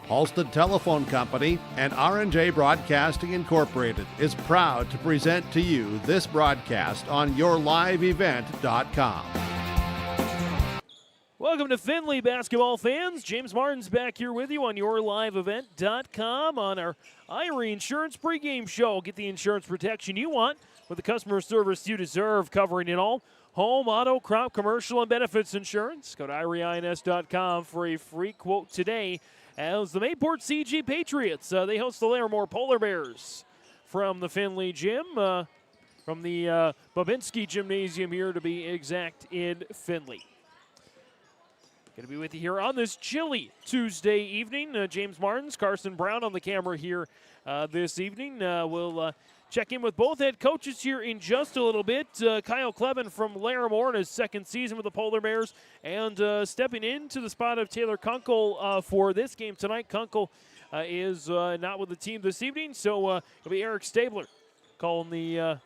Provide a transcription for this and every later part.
Halstead Telephone Company and R&J Broadcasting Incorporated is proud to present to you this broadcast on YourLiveEvent.com. Welcome to Findlay basketball fans. James Martin's back here with you on YourLiveEvent.com on our Irie Insurance pregame show. Get the insurance protection you want with the customer service you deserve, covering it all. Home, auto, crop, commercial, and benefits insurance. Go to IrieINS.com for a free quote today. As the Mayport CG Patriots, they host the Larimore Polar Bears from the Findlay Gym, from the Babinski Gymnasium here to be exact in Findlay. Going to be with you here on this chilly Tuesday evening. James Martins, Carson Brown on the camera here this evening. We'll check in with both head coaches here in just a little bit. Kyle Clevin from Larimore in his second season with the Polar Bears, and stepping into the spot of Taylor Kunkel for this game tonight. Kunkel is not with the team this evening, so it'll be Eric Stabler calling the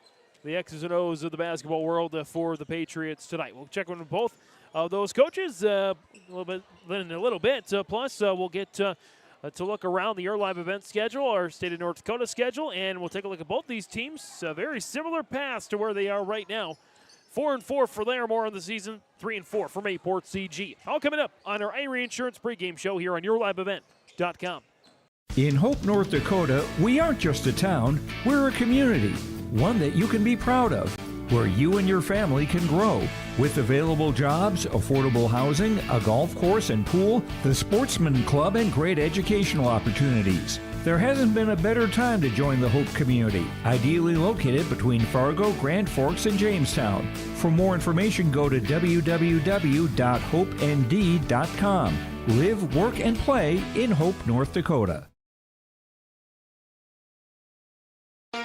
X's and O's of the basketball world for the Patriots tonight. We'll check in with both of those coaches in a little bit. Plus, we'll get to look around the Your Live event schedule, our state of North Dakota schedule, and we'll take a look at both these teams. Very similar paths to where they are right now. 4-4 for Larimore on the season, 3-4 for Mayport CG. All coming up on our Irie Insurance pregame show here on YourLiveEvent.com. In Hope, North Dakota, we aren't just a town, we're a community, one that you can be proud of, where you and your family can grow. With available jobs, affordable housing, a golf course and pool, the Sportsman Club, and great educational opportunities. There hasn't been a better time to join the Hope community, ideally located between Fargo, Grand Forks, and Jamestown. For more information, go to www.hopend.com. Live, work, and play in Hope, North Dakota.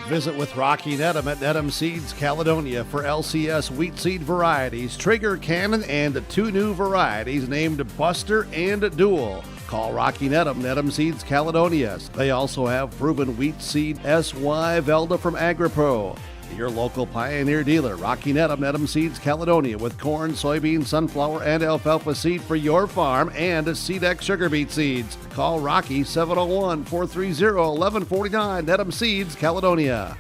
Visit with Rocky Nedham at Nedham Seeds Caledonia for LCS wheat seed varieties, Trigger, Cannon, and 2 new varieties named Buster and Dual. Call Rocky Nedham, Nedham Seeds Caledonia. They also have proven wheat seed SY Velda from AgriPro. Your local Pioneer dealer, Rocky Nedham, Nedham Seeds Caledonia, with corn, soybean, sunflower, and alfalfa seed for your farm, and SeedX sugar beet seeds. Call Rocky 701-430-1149, Nedham Seeds Caledonia.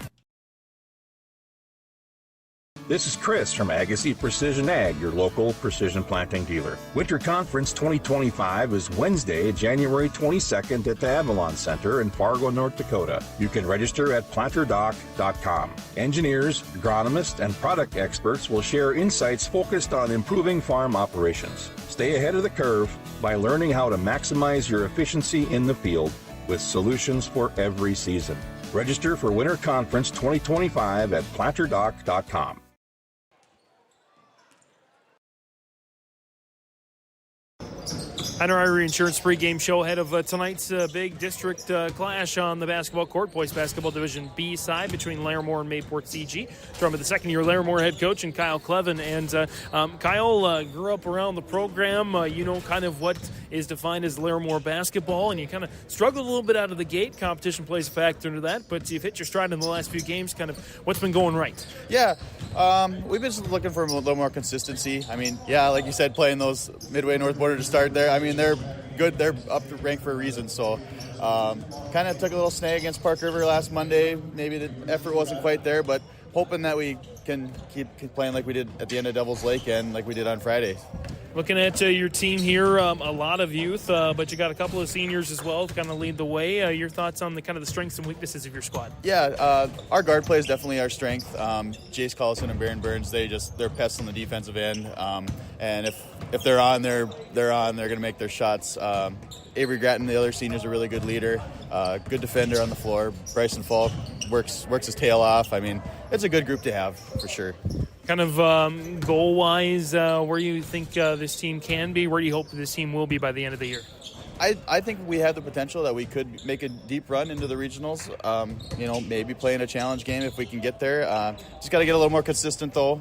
This is Chris from Agassiz Precision Ag, your local precision planting dealer. Winter Conference 2025 is Wednesday, January 22nd at the Avalon Center in Fargo, North Dakota. You can register at planterdoc.com. Engineers, agronomists, and product experts will share insights focused on improving farm operations. Stay ahead of the curve by learning how to maximize your efficiency in the field with solutions for every season. Register for Winter Conference 2025 at planterdoc.com. On our Irie Insurance pregame show ahead of tonight's big district clash on the basketball court, boys basketball division B side between Larimore and Mayport CG. Joined by the second-year Larimore head coach and Kyle Clevin. And Kyle grew up around the program. You know kind of what is defined as Larimore basketball, and you kind of struggled a little bit out of the gate. Competition plays a factor into that, but you've hit your stride in the last few games. Kind of what's been going right? Yeah, we've been just looking for a little more consistency. I mean, yeah, like you said, playing those Midway North Border to start there. I mean, they're good. They're up to rank for a reason. So kind of took a little snag against Park River last Monday. Maybe the effort wasn't quite there, but hoping that we can keep playing like we did at the end of Devil's Lake and like we did on Friday. Looking at your team here, a lot of youth, but you got a couple of seniors as well to kind of lead the way. Your thoughts on the kind of the strengths and weaknesses of your squad? Yeah, our guard play is definitely our strength. Jace Collison and Baron Burns, they're pests on the defensive end. And if they're on, they're on. They're going to make their shots. Avery Gratton, the other senior, is a really good leader, good defender on the floor. Bryson Falk works his tail off. I mean, it's a good group to have for sure. Kind of goal-wise, where you think this team can be? Where do you hope this team will be by the end of the year? I think we have the potential that we could make a deep run into the regionals. Maybe play in a challenge game if we can get there. Just got to get a little more consistent, though.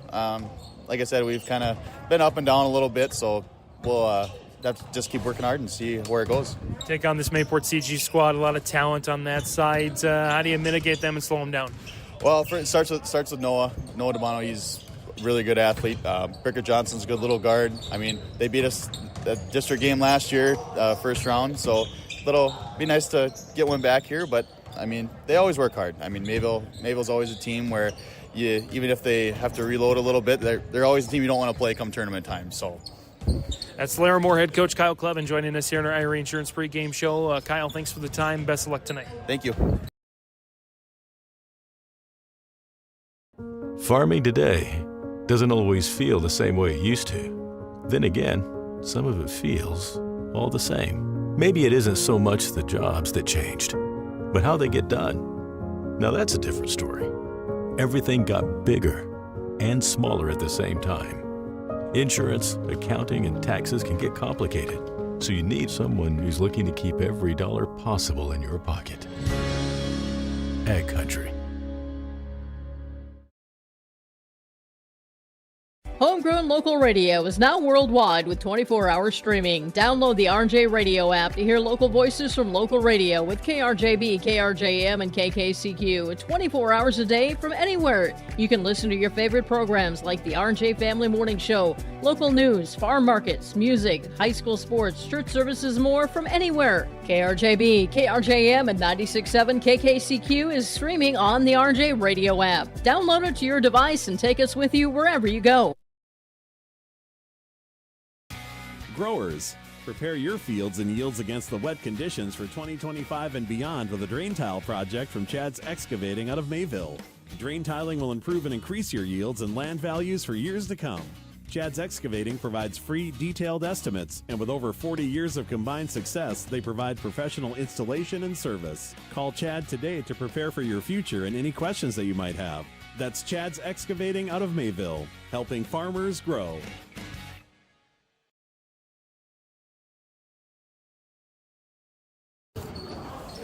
Like I said, we've kind of been up and down a little bit, so we'll have to just keep working hard and see where it goes. Take on this Mayport CG squad, a lot of talent on that side. How do you mitigate them and slow them down? Well, it starts with Noah. Noah DeMano, he's really good athlete. Bricker Johnson's a good little guard. I mean, they beat us at district game last year, first round, so be nice to get one back here, but I mean, they always work hard. I mean, Mayville's always a team where even if they have to reload a little bit, they're always a team you don't want to play come tournament time. So that's Larimore head coach Kyle Clevin joining us here on our Irie Insurance pregame show. Kyle, thanks for the time. Best of luck tonight. Thank you. Farming today doesn't always feel the same way it used to. Then again, some of it feels all the same. Maybe it isn't so much the jobs that changed, but how they get done. Now that's a different story. Everything got bigger and smaller at the same time. Insurance, accounting, and taxes can get complicated, so you need someone who's looking to keep every dollar possible in your pocket. Ag Country. Homegrown local radio is now worldwide with 24-hour streaming. Download the RJ Radio app to hear local voices from local radio with KRJB, KRJM, and KKCQ 24 hours a day from anywhere. You can listen to your favorite programs like the RJ Family Morning Show, local news, farm markets, music, high school sports, church services, more from anywhere. KRJB, KRJM, and 96.7 KKCQ is streaming on the RJ Radio app. Download it to your device and take us with you wherever you go. Growers, prepare your fields and yields against the wet conditions for 2025 and beyond with a drain tile project from Chad's Excavating out of Mayville. Drain tiling will improve and increase your yields and land values for years to come. Chad's Excavating provides free, detailed estimates, and with over 40 years of combined success, they provide professional installation and service. Call Chad today to prepare for your future and any questions that you might have. That's Chad's Excavating out of Mayville, helping farmers grow.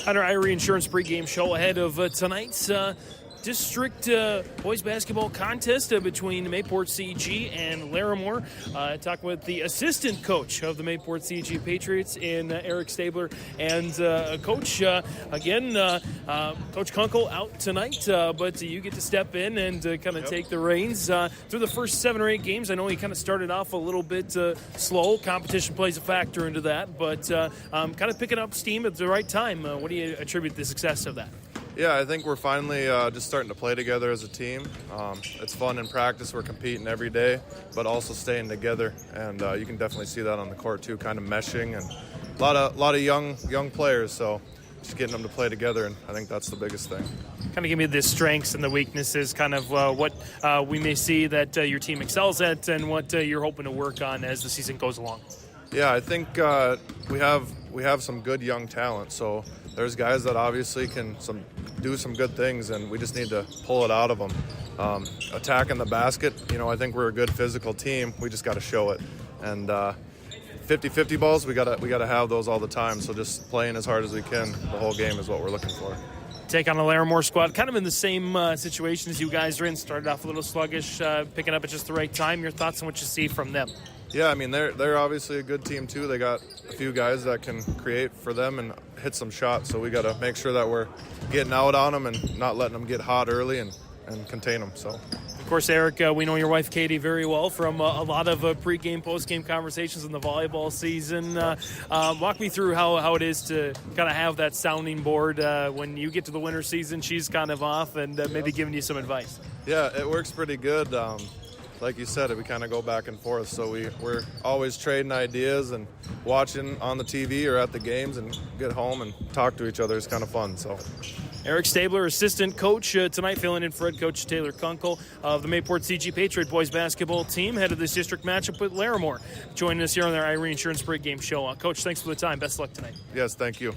On our Irie Insurance pregame show ahead of tonight's district boys basketball contest between Mayport CG and Larimore. Talk with the assistant coach of the Mayport CG Patriots in Eric Stabler. And Coach, again, Coach Kunkel out tonight, but you get to step in and kind of take the reins. Through the first 7 or 8 games, I know you kind of started off a little bit slow. Competition plays a factor into that, but kind of picking up steam at the right time. What do you attribute the success of that? Yeah, I think we're finally just starting to play together as a team. It's fun in practice. We're competing every day, but also staying together. And you can definitely see that on the court too, kind of meshing, and a lot of young players. So just getting them to play together, and I think that's the biggest thing. Kind of give me the strengths and the weaknesses, kind of what we may see that your team excels at, and what you're hoping to work on as the season goes along. Yeah, I think we have some good young talent. So there's guys that obviously can do some good things, and we just need to pull it out of them. Attacking the basket, I think we're a good physical team. We just got to show it. And 50-50 balls, we got to have those all the time. So just playing as hard as we can the whole game is what we're looking for. Take on a Larimore squad, kind of in the same situation as you guys are in. Started off a little sluggish, picking up at just the right time. Your thoughts on what you see from them? Yeah, I mean, they're obviously a good team too. They got a few guys that can create for them and hit some shots, so we got to make sure that we're getting out on them and not letting them get hot early and contain them. So, of course, Eric, we know your wife Katie very well from a lot of pregame, postgame conversations in the volleyball season. Walk me through how it is to kind of have that sounding board when you get to the winter season. She's kind of off and maybe giving you some advice. Yeah, it works pretty good. Like you said, we kind of go back and forth, so we're always trading ideas and watching on the TV or at the games, and get home and talk to each other. It's kind of fun. So, Eric Stabler, assistant coach tonight, filling in for head coach Taylor Kunkel of the Mayport CG Patriot boys basketball team, head of this district matchup with Larimore, joining us here on their Irie Insurance pregame show. Coach, thanks for the time. Best of luck tonight. Yes, thank you.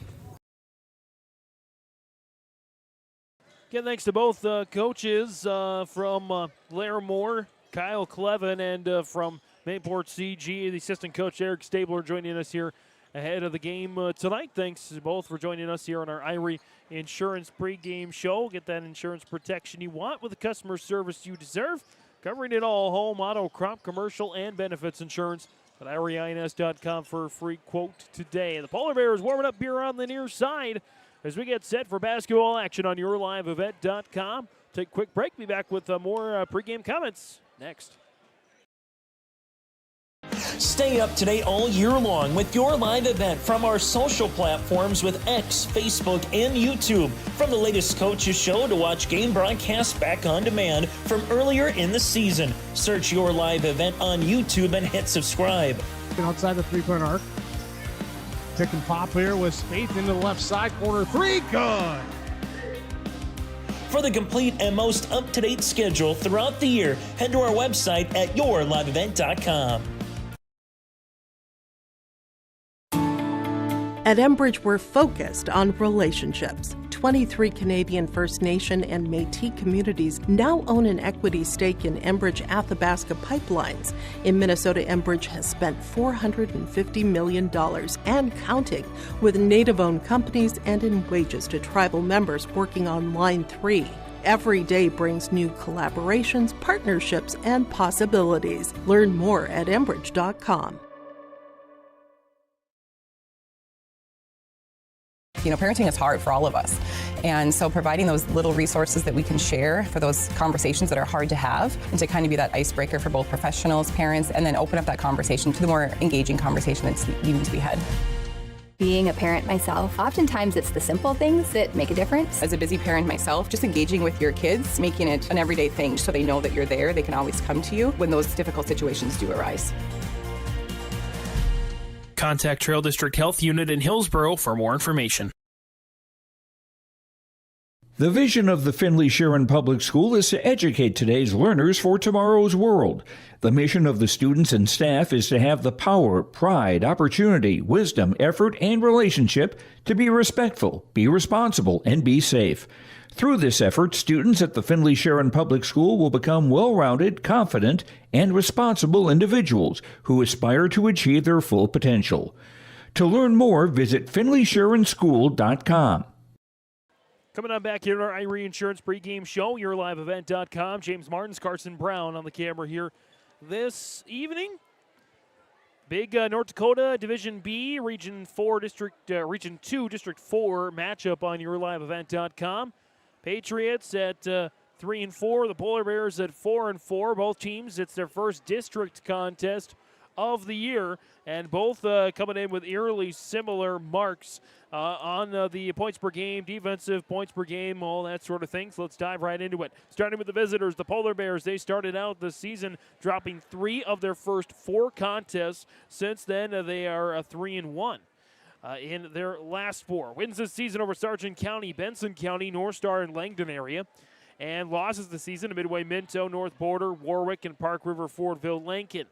Again, thanks to both coaches from Larimore, Kyle Clevin, and from Mayport CG, the assistant coach Eric Stabler joining us here ahead of the game tonight. Thanks to both for joining us here on our Irie Insurance pregame show. Get that insurance protection you want with the customer service you deserve. Covering it all: home, auto, crop, commercial, and benefits insurance. At IrieINS.com for a free quote today. The Polar Bears warming up here on the near side as we get set for basketball action on YourLiveEvent.com. Take a quick break. Be back with more pregame comments next. Stay up to date all year long with your live event from our social platforms with X, Facebook, and YouTube. From the latest coaches show to watch game broadcasts back on demand from earlier in the season. Search your live event on YouTube and hit subscribe. Outside the three-point arc. Pick and pop here with Spaeth into the left side corner. Three, good. For the complete and most up-to-date schedule throughout the year, head to our website at yourliveevent.com. At Enbridge, we're focused on relationships. 23 Canadian First Nation and Métis communities now own an equity stake in Enbridge Athabasca Pipelines. In Minnesota, Enbridge has spent $450 million and counting with Native-owned companies and in wages to tribal members working on Line 3. Every day brings new collaborations, partnerships, and possibilities. Learn more at Enbridge.com. You know, parenting is hard for all of us. And so providing those little resources that we can share for those conversations that are hard to have and to kind of be that icebreaker for both professionals, parents, and then open up that conversation to the more engaging conversation that's needing to be had. Being a parent myself, oftentimes it's the simple things that make a difference. As a busy parent myself, just engaging with your kids, making it an everyday thing so they know that you're there, they can always come to you when those difficult situations do arise. Contact Trail District Health Unit in Hillsborough for more information. The vision of the Findlay-Sharon Public School is to educate today's learners for tomorrow's world. The mission of the students and staff is to have the power, pride, opportunity, wisdom, effort, and relationship to be respectful, be responsible, and be safe. Through this effort, students at the Findlay-Sharon Public School will become well-rounded, confident, and responsible individuals who aspire to achieve their full potential. To learn more, visit FindlaySharonSchool.com. Coming on back here at our Irie Insurance pregame show, yourliveevent.com. James Martins, Carson Brown on the camera here this evening. Big North Dakota Division B, Region 2, District 4 matchup on yourliveevent.com. Patriots at 3-4, the Polar Bears at 4-4. Both teams, it's their first district contest of the year, and both coming in with eerily similar marks on the points per game, defensive points per game, all that sort of thing. So let's dive right into it. Starting with the visitors, the Polar Bears, they started out the season dropping 3 of their first 4 contests. Since then, they are 3-1. In their last 4. Wins this season over Sargent County, Benson County, North Star, and Langdon area. And losses this season to Midway, Minto, North Border, Warwick, and Park River, Fordville, Lincoln.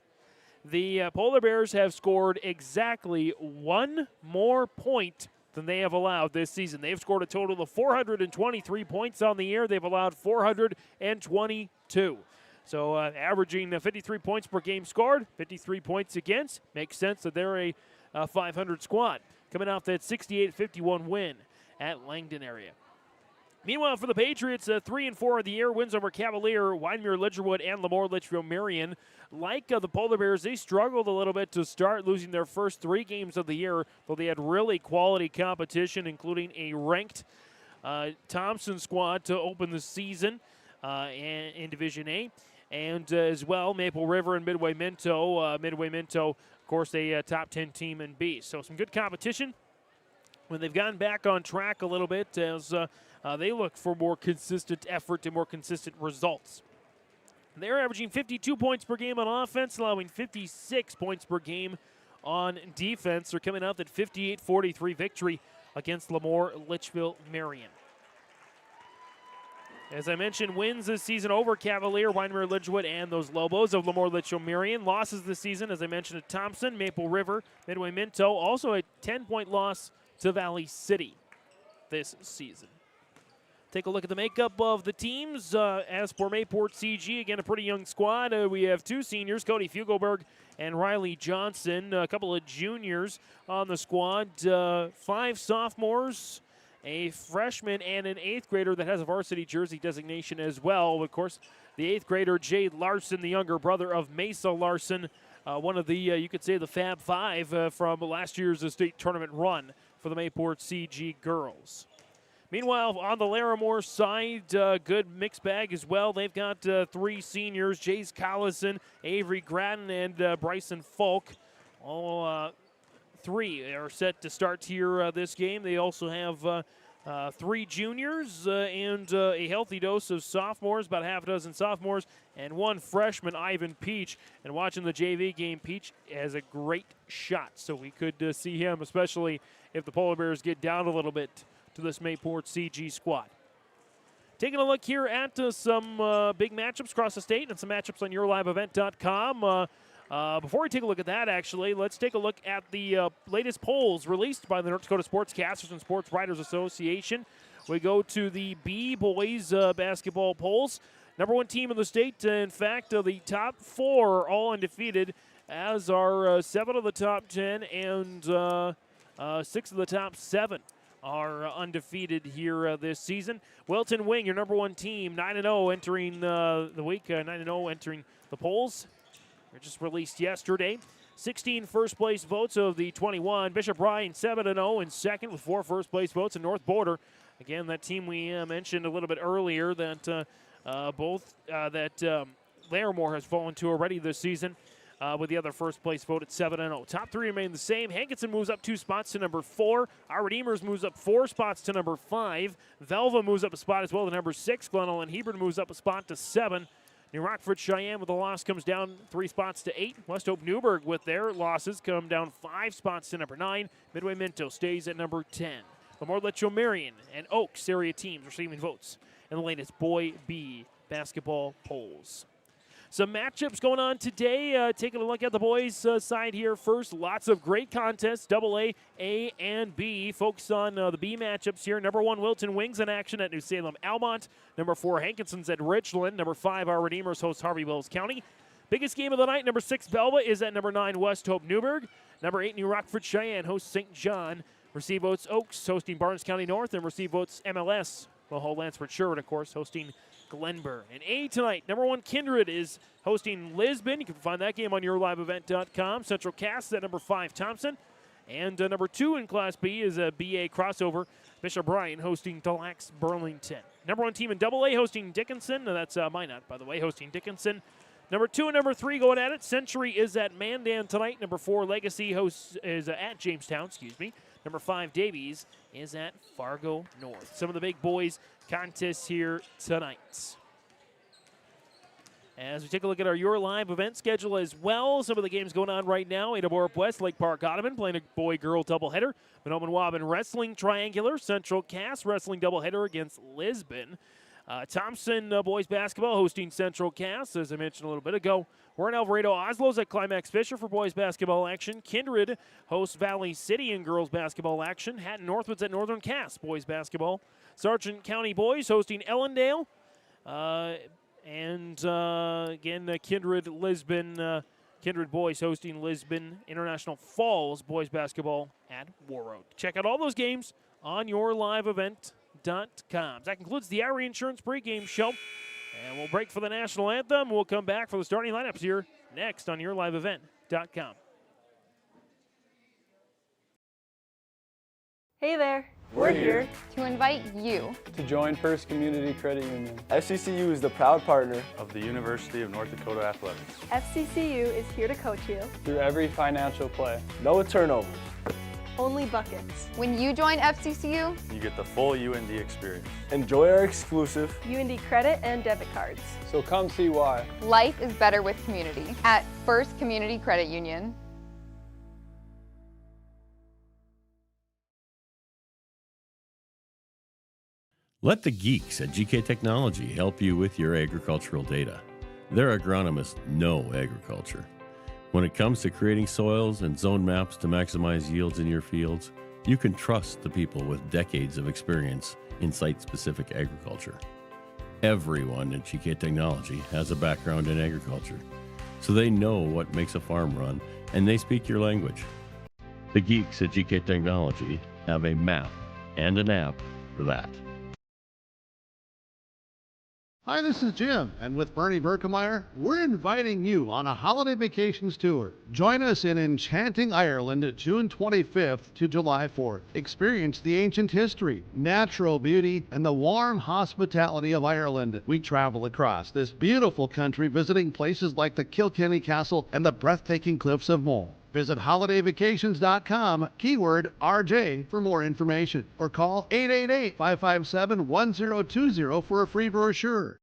The Polar Bears have scored exactly 1 more point than they have allowed this season. They've scored a total of 423 points on the year. They've allowed 422. So averaging 53 points per game scored, 53 points against. Makes sense that they're a 500 squad. Coming off that 68-51 win at Langdon area. Meanwhile, for the Patriots, 3-4 of the year, wins over Cavalier, Wyndmere, Lidgerwood, and Larimore, Litchfield, Marion. Like the Polar Bears, they struggled a little bit to start, losing their first 3 games of the year, though they had really quality competition, including a ranked Thompson squad to open the season in Division A. And as well, Maple River and Midway Minto. Midway Minto, of course, a top 10 team in B. So some good competition. When they've gotten back on track a little bit as they look for more consistent effort and more consistent results. They're averaging 52 points per game on offense, allowing 56 points per game on defense. They're coming out that 58-43 victory against Larimore, Litchfield, Marion. As I mentioned, wins this season over Cavalier, Wyndmere, Lidgerwood, and those Lobos of Larimore, Litchfield, Marion. Losses this season, as I mentioned, at Thompson, Maple River, Midway Minto. Also a 10-point loss to Valley City this season. Take a look at the makeup of the teams. As for Mayport CG, again, a pretty young squad. We have 2 seniors, Cody Fugelberg and Riley Johnson. A couple of juniors on the squad. 5 sophomores, a freshman, and an 8th grader that has a varsity jersey designation as well. Of course, the 8th grader, Jade Larson, the younger brother of Mesa Larson, one of the, you could say, the Fab 5 from last year's state tournament run for the Mayport CG girls. Meanwhile, on the Larimore side, good mixed bag as well. They've got 3 seniors, Jace Collison, Avery Gratton, and Bryson Falk. All 3 are set to start here this game. They also have 3 juniors and a healthy dose of sophomores, about half a dozen sophomores, and 1 freshman, Ivan Peach. And watching the JV game, Peach has a great shot, so we could see him, especially if the Polar Bears get down a little bit to this Mayport CG squad. Taking a look here at some big matchups across the state and some matchups on yourliveevent.com. Before we take a look at that, actually, let's take a look at the latest polls released by the North Dakota Sportscasters and Sports Writers Association. We go to the B-Boys basketball polls. Number 1 team in the state. In fact, the top 4 are all undefeated, as are 7 of the top 10 and 6 of the top 7 are undefeated here this season. Wilton Wing, your number 1 team, 9-0 entering the week, 9-0 entering the polls. They're just released yesterday. 16 first-place votes of the 21. Bishop Ryan 7-0 in second with 4 first-place votes in North Border. Again, that team we mentioned a little bit earlier that Larimore has fallen to already this season. With the other first-place vote at 7-0. Top 3 remain the same. Hankinson moves up 2 spots to number 4. Our Redeemers moves up 4 spots to number 5. Velva moves up a spot as well to number 6. Glenelg and Hebron moves up a spot to 7. New Rockford Cheyenne with a loss comes down 3 spots to 8. West Hope Newburgh with their losses come down 5 spots to number 9. Midway Minto stays at number 10. Lamar Letcho Marion and Oaks area teams receiving votes in the latest Boy B basketball polls. Some matchups going on today. Taking a look at the boys' side here first. Lots of great contests, AA, A, and B. Focus on the B matchups here. Number 1, Wilton Wings in action at New Salem Almont. Number 4, Hankinson's at Richland. Number 5, our Redeemers host Harvey Wells County. Biggest game of the night, number 6, Belva is at number 9, West Hope Newburgh. Number 8, New Rockford Cheyenne hosts St. John. Receive votes Oaks hosting Barnes County North, and receive votes MLS. Well, Lansford Sherwood, of course, hosting Glenburn. And A tonight, number 1 Kindred is hosting Lisbon. You can find that game on yourliveevent.com. Central Cass at number 5 Thompson. And number 2 in Class B is a BA crossover. Bishop Bryan hosting Delax Burlington. Number 1 team in AA hosting Dickinson. That's Minot, by the way, hosting Dickinson. Number 2 and number 3 going at it. Century is at Mandan tonight. Number 4 Legacy is at Jamestown, Number 5 Davies is at Fargo North. Some of the big boys contests here tonight. As we take a look at our Your Live event schedule as well, some of the games going on right now. Ada Borup West, Lake Park Ottoman playing a boy-girl doubleheader. Mahnomen Waban wrestling triangular. Central Cass wrestling doubleheader against Lisbon. Thompson boys basketball hosting Central Cass, as I mentioned a little bit ago. We're in Alvarado Oslo's at Climax Fisher for boys basketball action. Kindred hosts Valley City in girls basketball action. Hatton Northwoods at Northern Cass boys basketball. Sargent County boys hosting Ellendale. Again, Kindred boys hosting Lisbon International Falls boys basketball at Warroad. Check out all those games on yourliveevent.com. That concludes the Ira Insurance pregame show. And we'll break for the national anthem. We'll come back for the starting lineups here next on yourliveevent.com. Hey there. We're here to invite you to join First Community Credit Union. FCCU is the proud partner of the University of North Dakota Athletics. FCCU is here to coach you through every financial play. No turnovers. Only buckets. When you join FCCU, you get the full UND experience. Enjoy our exclusive UND credit and debit cards. So come see why. Life is better with community at First Community Credit Union. Let the geeks at GK Technology help you with your agricultural data. Their agronomists know agriculture. When it comes to creating soils and zone maps to maximize yields in your fields, you can trust the people with decades of experience in site-specific agriculture. Everyone at GK Technology has a background in agriculture, so they know what makes a farm run, and they speak your language. The geeks at GK Technology have a map and an app for that. Hi, this is Jim, and with Bernie Berkemeyer, we're inviting you on a holiday vacations tour. Join us in enchanting Ireland June 25th to July 4th. Experience the ancient history, natural beauty, and the warm hospitality of Ireland. We travel across this beautiful country visiting places like the Kilkenny Castle and the breathtaking cliffs of Moher. Visit holidayvacations.com, keyword RJ, for more information, or call 888-557-1020 for a free brochure.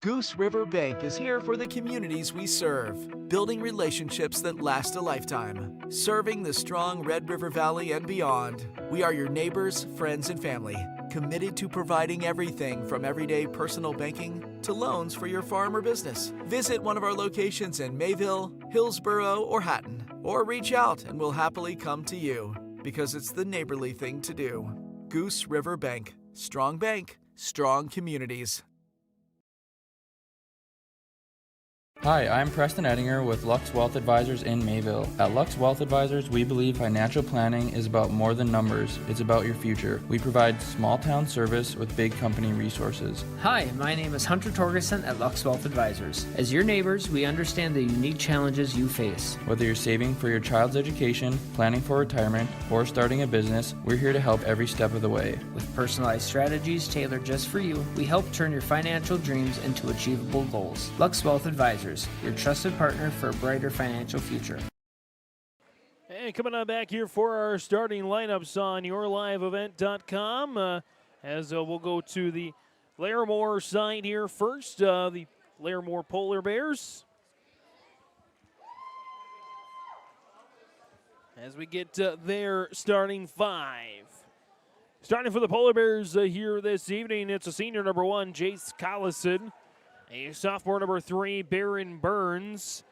Goose River Bank is here for the communities we serve, building relationships that last a lifetime. Serving the strong Red River Valley and beyond, we are your neighbors, friends, and family, committed to providing everything from everyday personal banking to loans for your farm or business. Visit one of our locations in Mayville, Hillsborough, or Hatton, or reach out and we'll happily come to you, because it's the neighborly thing to do. Goose River Bank, strong communities. Hi, I'm Preston Ettinger with Lux Wealth Advisors in Mayville. At Lux Wealth Advisors, we believe financial planning is about more than numbers. It's about your future. We provide small town service with big company resources. Hi, my name is Hunter Torgerson at Lux Wealth Advisors. As your neighbors, we understand the unique challenges you face. Whether you're saving for your child's education, planning for retirement, or starting a business, we're here to help every step of the way. With personalized strategies tailored just for you, we help turn your financial dreams into achievable goals. Lux Wealth Advisors, your trusted partner for a brighter financial future. And coming on back here for our starting lineups on yourliveevent.com, as we'll go to the Larimore side here first, the Larimore Polar Bears. As we get their starting five. Starting for the Polar Bears here this evening, it's a senior number 1, Jace Collison. A sophomore number 3, Barron Burns.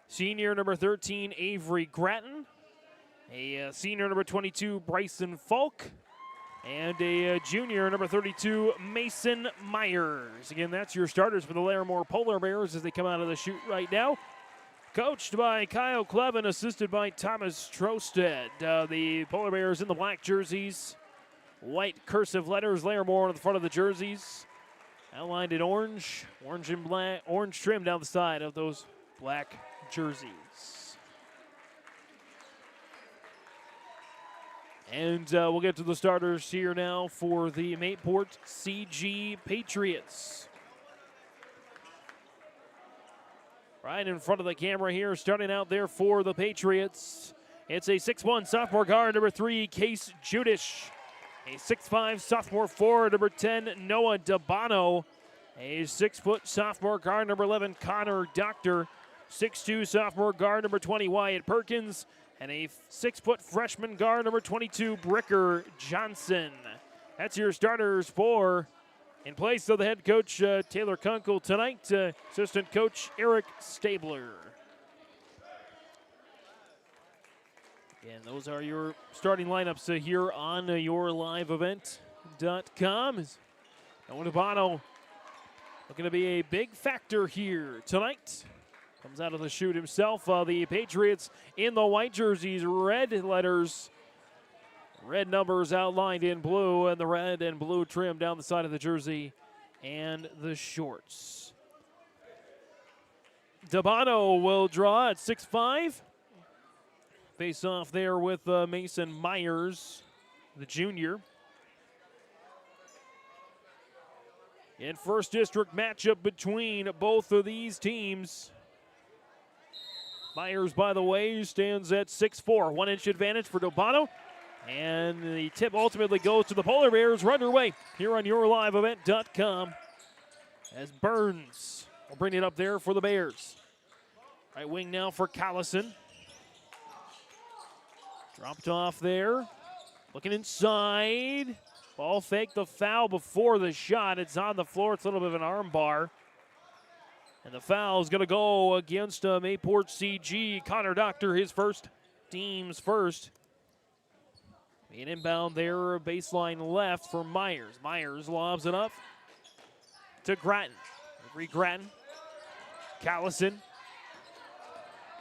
Senior number 13, Avery Gratton. A senior number 22, Bryson Falk. And a junior number 32, Mason Myers. Again, that's your starters for the Larimore Polar Bears as they come out of the chute right now. Coached by Kyle Clevin, assisted by Thomas Trosted. The Polar Bears in the black jerseys. White cursive letters, Larimore on the front of the jerseys. Outlined in orange and black, orange trim down the side of those black jerseys. And we'll get to the starters here now for the Mayport CG Patriots. Right in front of the camera here, starting out there for the Patriots. It's a 6'1" sophomore guard, number 3, Case Judish. A 6'5" sophomore forward, number 10, Noah Dabano. A 6-foot sophomore guard, number 11, Connor Doctor. 6'2" sophomore guard, number 20, Wyatt Perkins. And a 6-foot freshman guard, number 22, Bricker Johnson. That's your starters for, in place of the head coach, Taylor Kunkel tonight, assistant coach Eric Stabler. And those are your starting lineups here on yourliveevent.com. Noah Dabano looking to be a big factor here tonight. Comes out of the chute himself. The Patriots in the white jerseys, red letters, red numbers outlined in blue, and the red and blue trim down the side of the jersey and the shorts. Dabano will draw at 6'5". Face off there with Mason Myers, the junior. In first district matchup between both of these teams. Myers, by the way, stands at 6'4", 1-inch advantage for Dabano. And the tip ultimately goes to the Polar Bears. We're underway here on yourliveevent.com as Burns will bring it up there for the Bears. Right wing now for Collison. Dropped off there. Looking inside. Ball fake the foul before the shot. It's on the floor. It's a little bit of an arm bar. And the foul is going to go against Mayport CG. Connor Doctor, his first, team's first. Being inbound there, baseline left for Myers. Myers lobs it up to Gratton. Avery Gratton. Collison.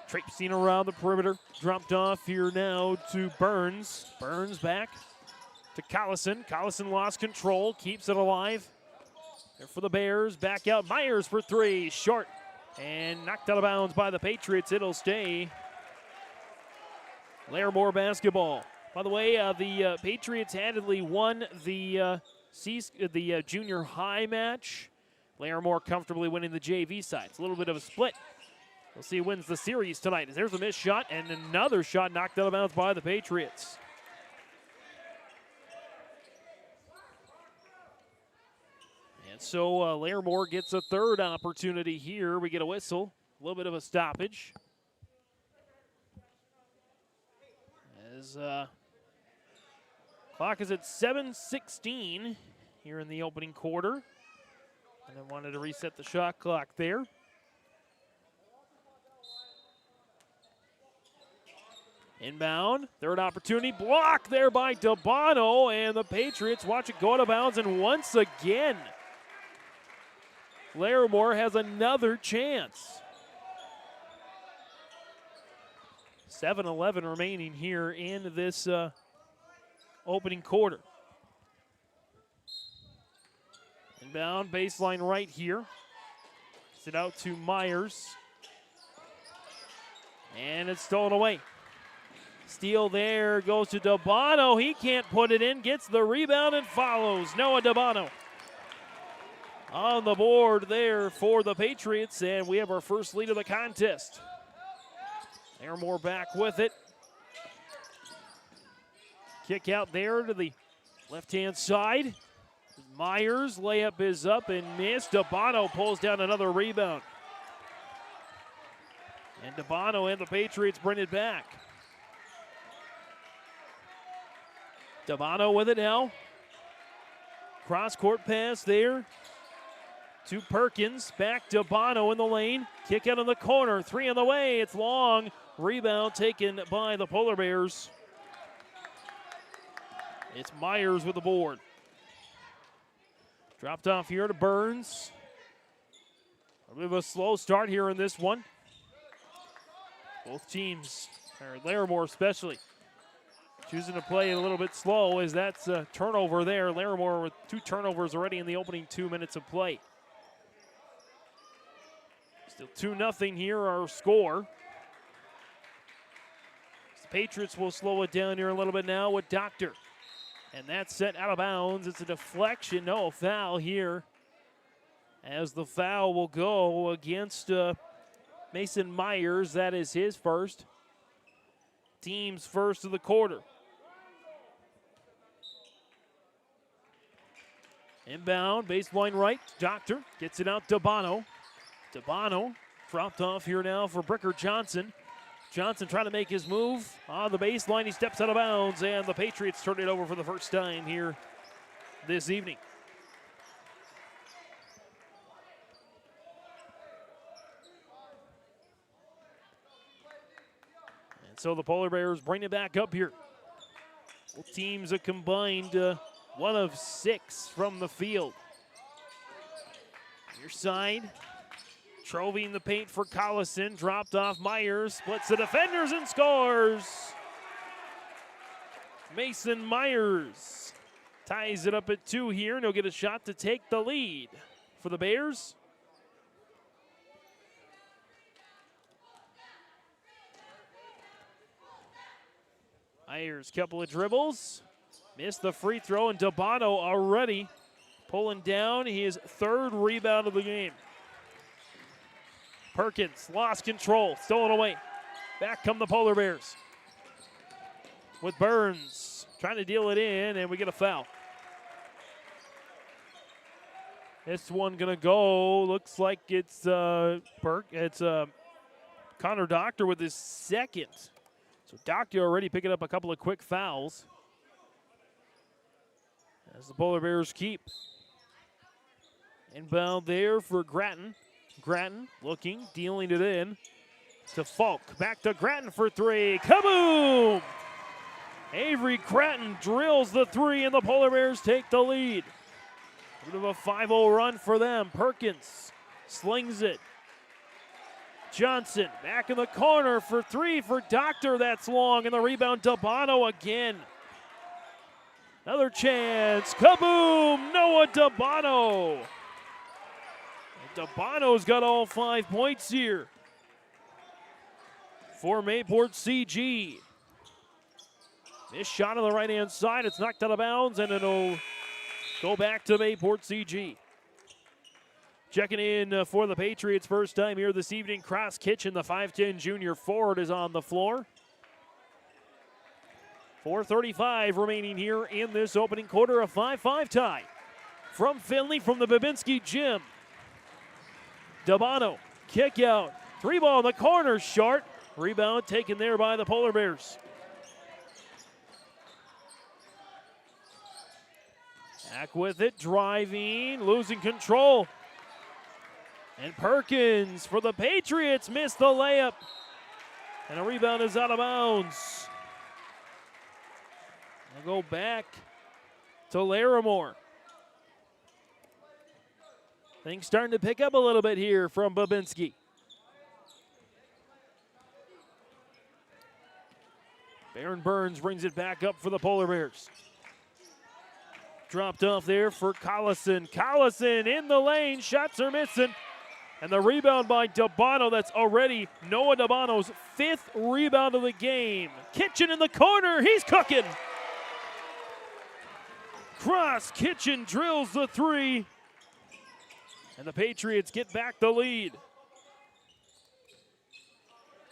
Traipsing around the perimeter. Dropped off here now to Burns. Burns back to Collison. Collison lost control, keeps it alive. There for the Bears, back out. Myers for three, short. And knocked out of bounds by the Patriots. It'll stay Larimore basketball. By the way, the Patriots handedly won the junior high match. Larimore comfortably winning the JV side. It's a little bit of a split. We'll see who wins the series tonight. There's a missed shot and another shot knocked out of bounds by the Patriots. And so Larimore gets a third opportunity here. We get a whistle, a little bit of a stoppage. As clock is at 7:16 here in the opening quarter. And I wanted to reset the shot clock there. Inbound, third opportunity, blocked there by Dabano, and the Patriots watch it go out of bounds, and once again, Larimore has another chance. 7:11 remaining here in this opening quarter. Inbound, baseline right here. Gets it out to Myers. And it's stolen away. Steal there, goes to Dabano. He can't put it in, gets the rebound and follows. Noah Dabano on the board there for the Patriots, and we have our first lead of the contest. Larimore back with it. Kick out there to the left-hand side. Myers, layup is up and missed. Dabano pulls down another rebound. And Dabano and the Patriots bring it back. Dabano with it now. Cross-court pass there to Perkins. Back to Dabano in the lane. Kick out in the corner. Three on the way. It's long. Rebound taken by the Polar Bears. It's Myers with the board. Dropped off here to Burns. A bit of a slow start here in this one. Both teams, or Larimore especially, choosing to play a little bit slow as that's a turnover there. Larimore with 2 turnovers already in the opening 2 minutes of play. Still 2-0 here, our score. The Patriots will slow it down here a little bit now with Doctor. And that's set out of bounds. It's a deflection, no foul here. As the foul will go against Mason Myers. That is his first. Team's first of the quarter. Inbound, baseline right. Doctor gets it out to Dabano. Dabano dropped off here now for Bricker Johnson. Johnson trying to make his move on the baseline. He steps out of bounds, and the Patriots turn it over for the first time here this evening. And so the Polar Bears bring it back up here. Both teams are combined 1 of 6 from the field. Your side. Trovey in the paint for Collison. Dropped off Myers. Splits the defenders and scores. Mason Myers ties it up at 2 here, and he'll get a shot to take the lead for the Bears. Myers, couple of dribbles. Missed the free throw, and Dabano already pulling down his 3rd rebound of the game. Perkins lost control, stolen away. Back come the Polar Bears with Burns trying to deal it in, and we get a foul. This one gonna go. Looks like it's Connor Doctor with his 2nd. So Doctor already picking up a couple of quick fouls as the Polar Bears keep. Inbound there for Grattan. Grattan looking, dealing it in to Falk. Back to Grattan for 3. Kaboom! Avery Grattan drills the 3, and the Polar Bears take the lead. Bit of a 5-0 run for them. Perkins slings it. Johnson back in the corner for 3 for Doctor. That's long, and the rebound Dabano again. Another chance. Kaboom! Noah DeBono. DeBono's got all 5 points here for Mayport CG. This shot on the right-hand side, it's knocked out of bounds, and it'll go back to Mayport CG. Checking in for the Patriots first time here this evening, Cross Kitchen, the 5'10 junior forward, is on the floor. 4:35 remaining here in this opening quarter, a 5-5 tie. From Finley, from the Babinski Gym. DeBono, kick out. 3-ball in the corner, short. Rebound taken there by the Polar Bears. Back with it, driving, losing control. And Perkins for the Patriots missed the layup. And a rebound is out of bounds. We'll go back to Larimore. Things starting to pick up a little bit here from Babinski. Baron Burns brings it back up for the Polar Bears. Dropped off there for Collison. Collison in the lane. Shots are missing. And the rebound by DeBono. That's already Noah DeBono's 5th rebound of the game. Kitchen in the corner. He's cooking. Cross Kitchen drills the 3. And the Patriots get back the lead.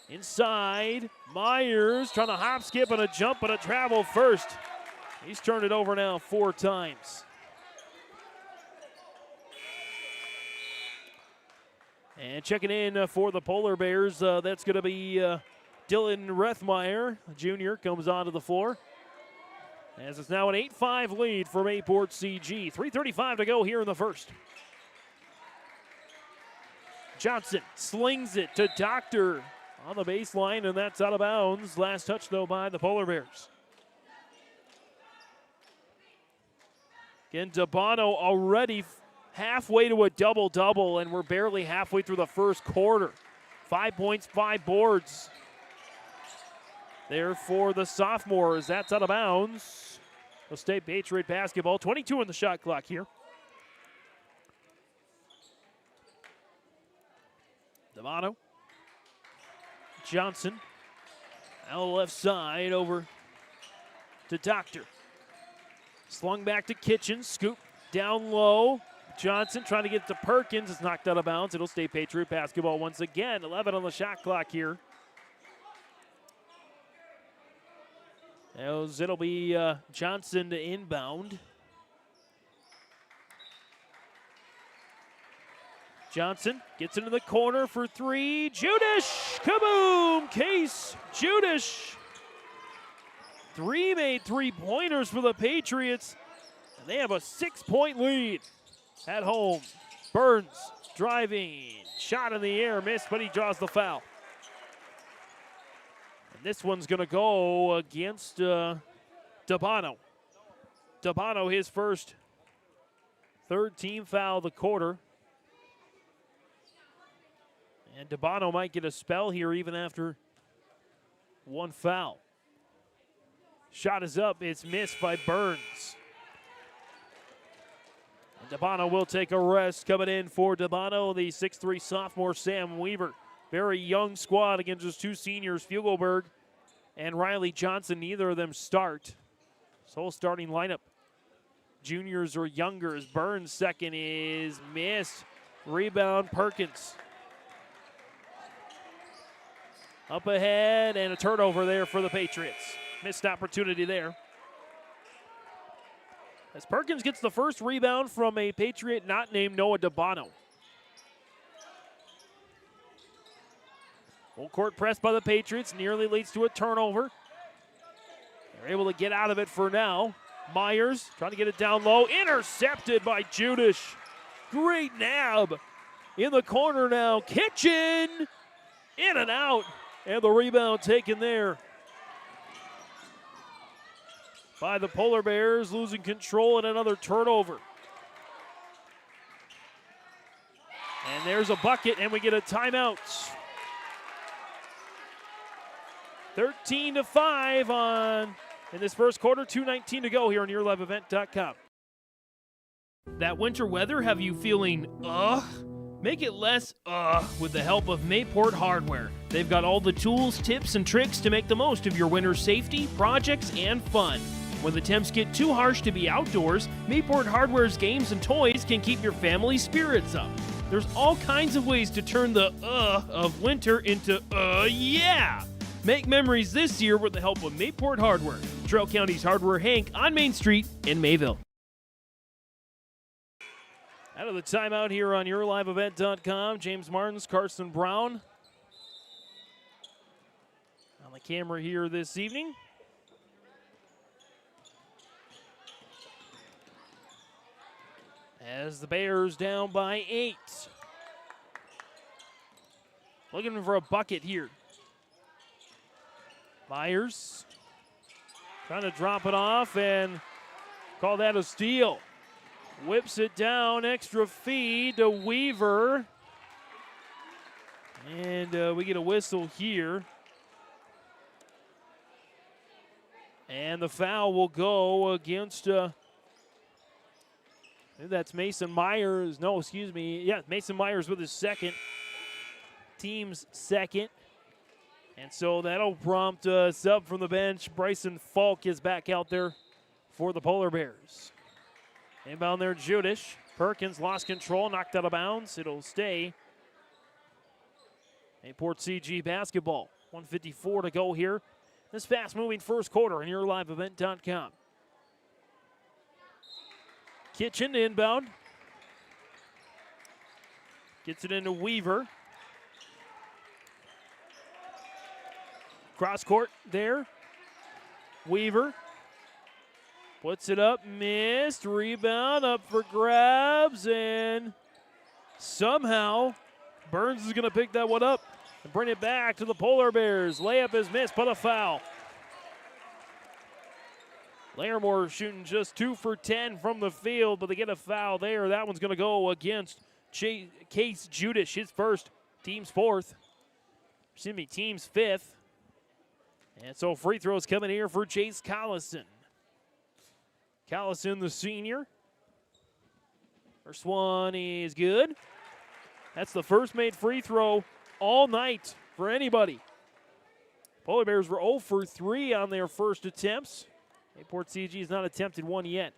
Inside, Myers trying to hop, skip, and a jump, and a travel first. He's turned it over now 4 times. And checking in for the Polar Bears, that's going to be Dylan Rethmeyer, junior, comes onto the floor. As it's now an 8-5 lead for Mayport CG. 3:35 to go here in the first. Johnson slings it to Doctor on the baseline, and that's out of bounds. Last touch, though, by the Polar Bears. Again, DeBono already halfway to a double-double, and we're barely halfway through the first quarter. 5 points, 5 boards. There for the sophomores. That's out of bounds. The State Patriot basketball. 22 on the shot clock here. DeBono. Johnson. Out the left side over to Doctor. Slung back to Kitchen. Scoop down low. Johnson trying to get it to Perkins. It's knocked out of bounds. It'll stay Patriot basketball once again. 11 on the shot clock here. It'll be Johnson to inbound. Johnson gets into the corner for 3. Judish! Kaboom! Case Judish. 3 made 3-pointers for the Patriots. And they have a 6-point lead at home. Burns driving. Shot in the air. Missed, but he draws the foul. And this one's going to go against DeBono. DeBono, his first 3rd-team foul of the quarter. And DeBono might get a spell here even after 1 foul. Shot is up. It's missed by Burns. And DeBono will take a rest. Coming in for DeBono, the 6'3 sophomore Sam Weaver. Very young squad against just 2 seniors, Fugelberg and Riley Johnson. Neither of them start. So starting lineup. Juniors or younger as Burns' second is missed. Rebound, Perkins. Up ahead, and a turnover there for the Patriots. Missed opportunity there. As Perkins gets the first rebound from a Patriot not named Noah DeBono. Full court press by the Patriots nearly leads to a turnover. They're able to get out of it for now. Myers trying to get it down low. Intercepted by Judish. Great nab in the corner now. Kitchen in and out. And the rebound taken there by the Polar Bears, losing control and another turnover. And there's a bucket, and we get a timeout. 13-5 on in this first quarter. 2:19 to go here on YourLiveEvent.com. That winter weather have you feeling Make it less with the help of Mayport Hardware. They've got all the tools, tips, and tricks to make the most of your winter safety, projects, and fun. When the temps get too harsh to be outdoors, Mayport Hardware's games and toys can keep your family spirits up. There's all kinds of ways to turn the of winter into yeah! Make memories this year with the help of Mayport Hardware. Trail County's Hardware Hank on Main Street in Mayville. Out of the timeout here on YourLiveEvent.com, James Martins, Carson Brown on the camera here this evening. As the Bears down by 8. Looking for a bucket here. Myers trying to drop it off and call that a steal. Whips it down, extra feed to Weaver. And we get a whistle here. And the foul will go against, that's Mason Myers. No, excuse me. Yeah, Mason Myers with his second. Team's second. And so that'll prompt a sub from the bench. Bryson Falk is back out there for the Polar Bears. Inbound there, Judish. Perkins lost control, knocked out of bounds. It'll stay. Mayport CG basketball. 1:54 to go here. This fast-moving first quarter on YourLiveEvent.com. Kitchen inbound. Gets it into Weaver. Cross court there. Weaver. Puts it up, missed, rebound, up for grabs, and somehow Burns is going to pick that one up and bring it back to the Polar Bears. Layup is missed, but a foul. Larimore shooting just 2 for 10 from the field, but they get a foul there. That one's going to go against Case Judish, his first, team's fourth. Excuse me, team's fifth. And so free throws coming here for Chase Collison. Collison, the senior. First one is good. That's the first made free throw all night for anybody. Polar Bears were 0 for 3 on their first attempts. Mayport CG has not attempted one yet.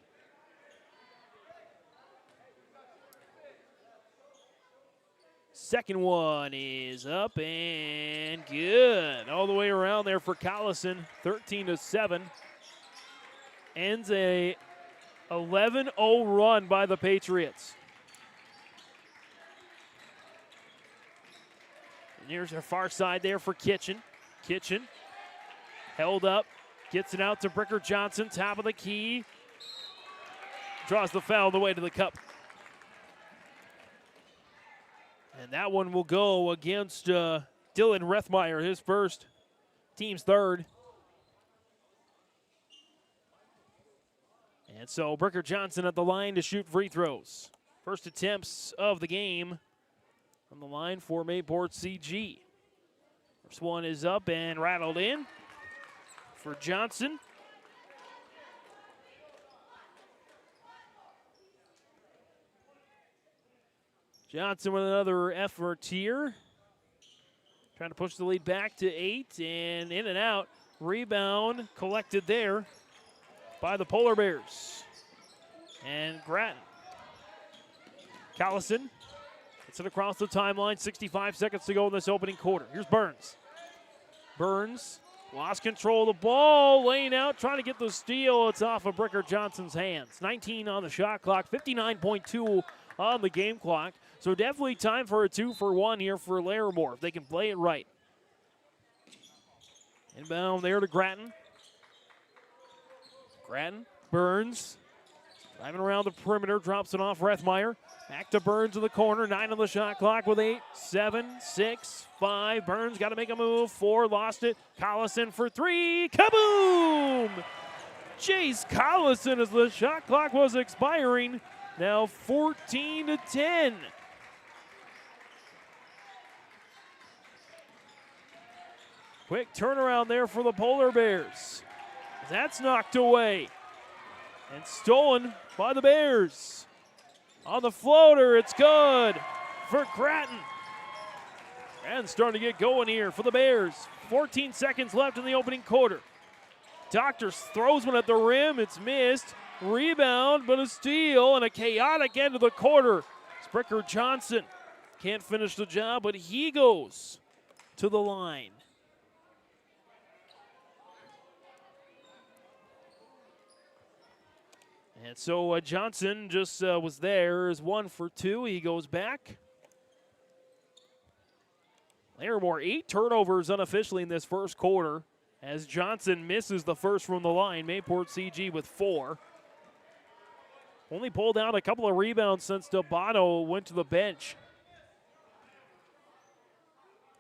Second one is up and good. All the way around there for Collison, 13-7. Ends a 11-0 run by the Patriots. And here's our far side there for Kitchen. Kitchen held up, gets it out to Bricker Johnson, top of the key. Draws the foul on the way to the cup. And that one will go against Dylan Rethmeyer, his first, team's third. And so Bricker Johnson at the line to shoot free throws. First attempts of the game on the line for Mayport CG. First one is up and rattled in for Johnson. Johnson with another effort here. Trying to push the lead back to 8 and in and out. Rebound collected there by the Polar Bears. And Grattan. Collison gets it across the timeline. 65 seconds to go in this opening quarter. Here's Burns. Burns lost control of the ball. Laying out, trying to get the steal. It's off of Bricker Johnson's hands. 19 on the shot clock. 59.2 on the game clock. So definitely time for a 2-for-1 here for Larimore if they can play it right. Inbound there to Grattan. Grattan, Burns, driving around the perimeter, drops it off Rethmeyer. Back to Burns in the corner, 9 on the shot clock with 8, 7, 6, 5. Burns got to make a move, 4, lost it. Collison for 3, kaboom! Chase Collison as the shot clock was expiring, now 14-10. Quick turnaround there for the Polar Bears. That's knocked away and stolen by the Bears. On the floater, it's good for Grattan. And starting to get going here for the Bears. 14 seconds left in the opening quarter. Doctor throws one at the rim. It's missed. Rebound, but a steal and a chaotic end of the quarter. Spricker Johnson can't finish the job, but he goes to the line. And so Johnson just was there as 1 for 2. He goes back. Larimore 8 turnovers unofficially in this first quarter as Johnson misses the first from the line. Mayport CG with 4. Only pulled out a couple of rebounds since Dabano went to the bench.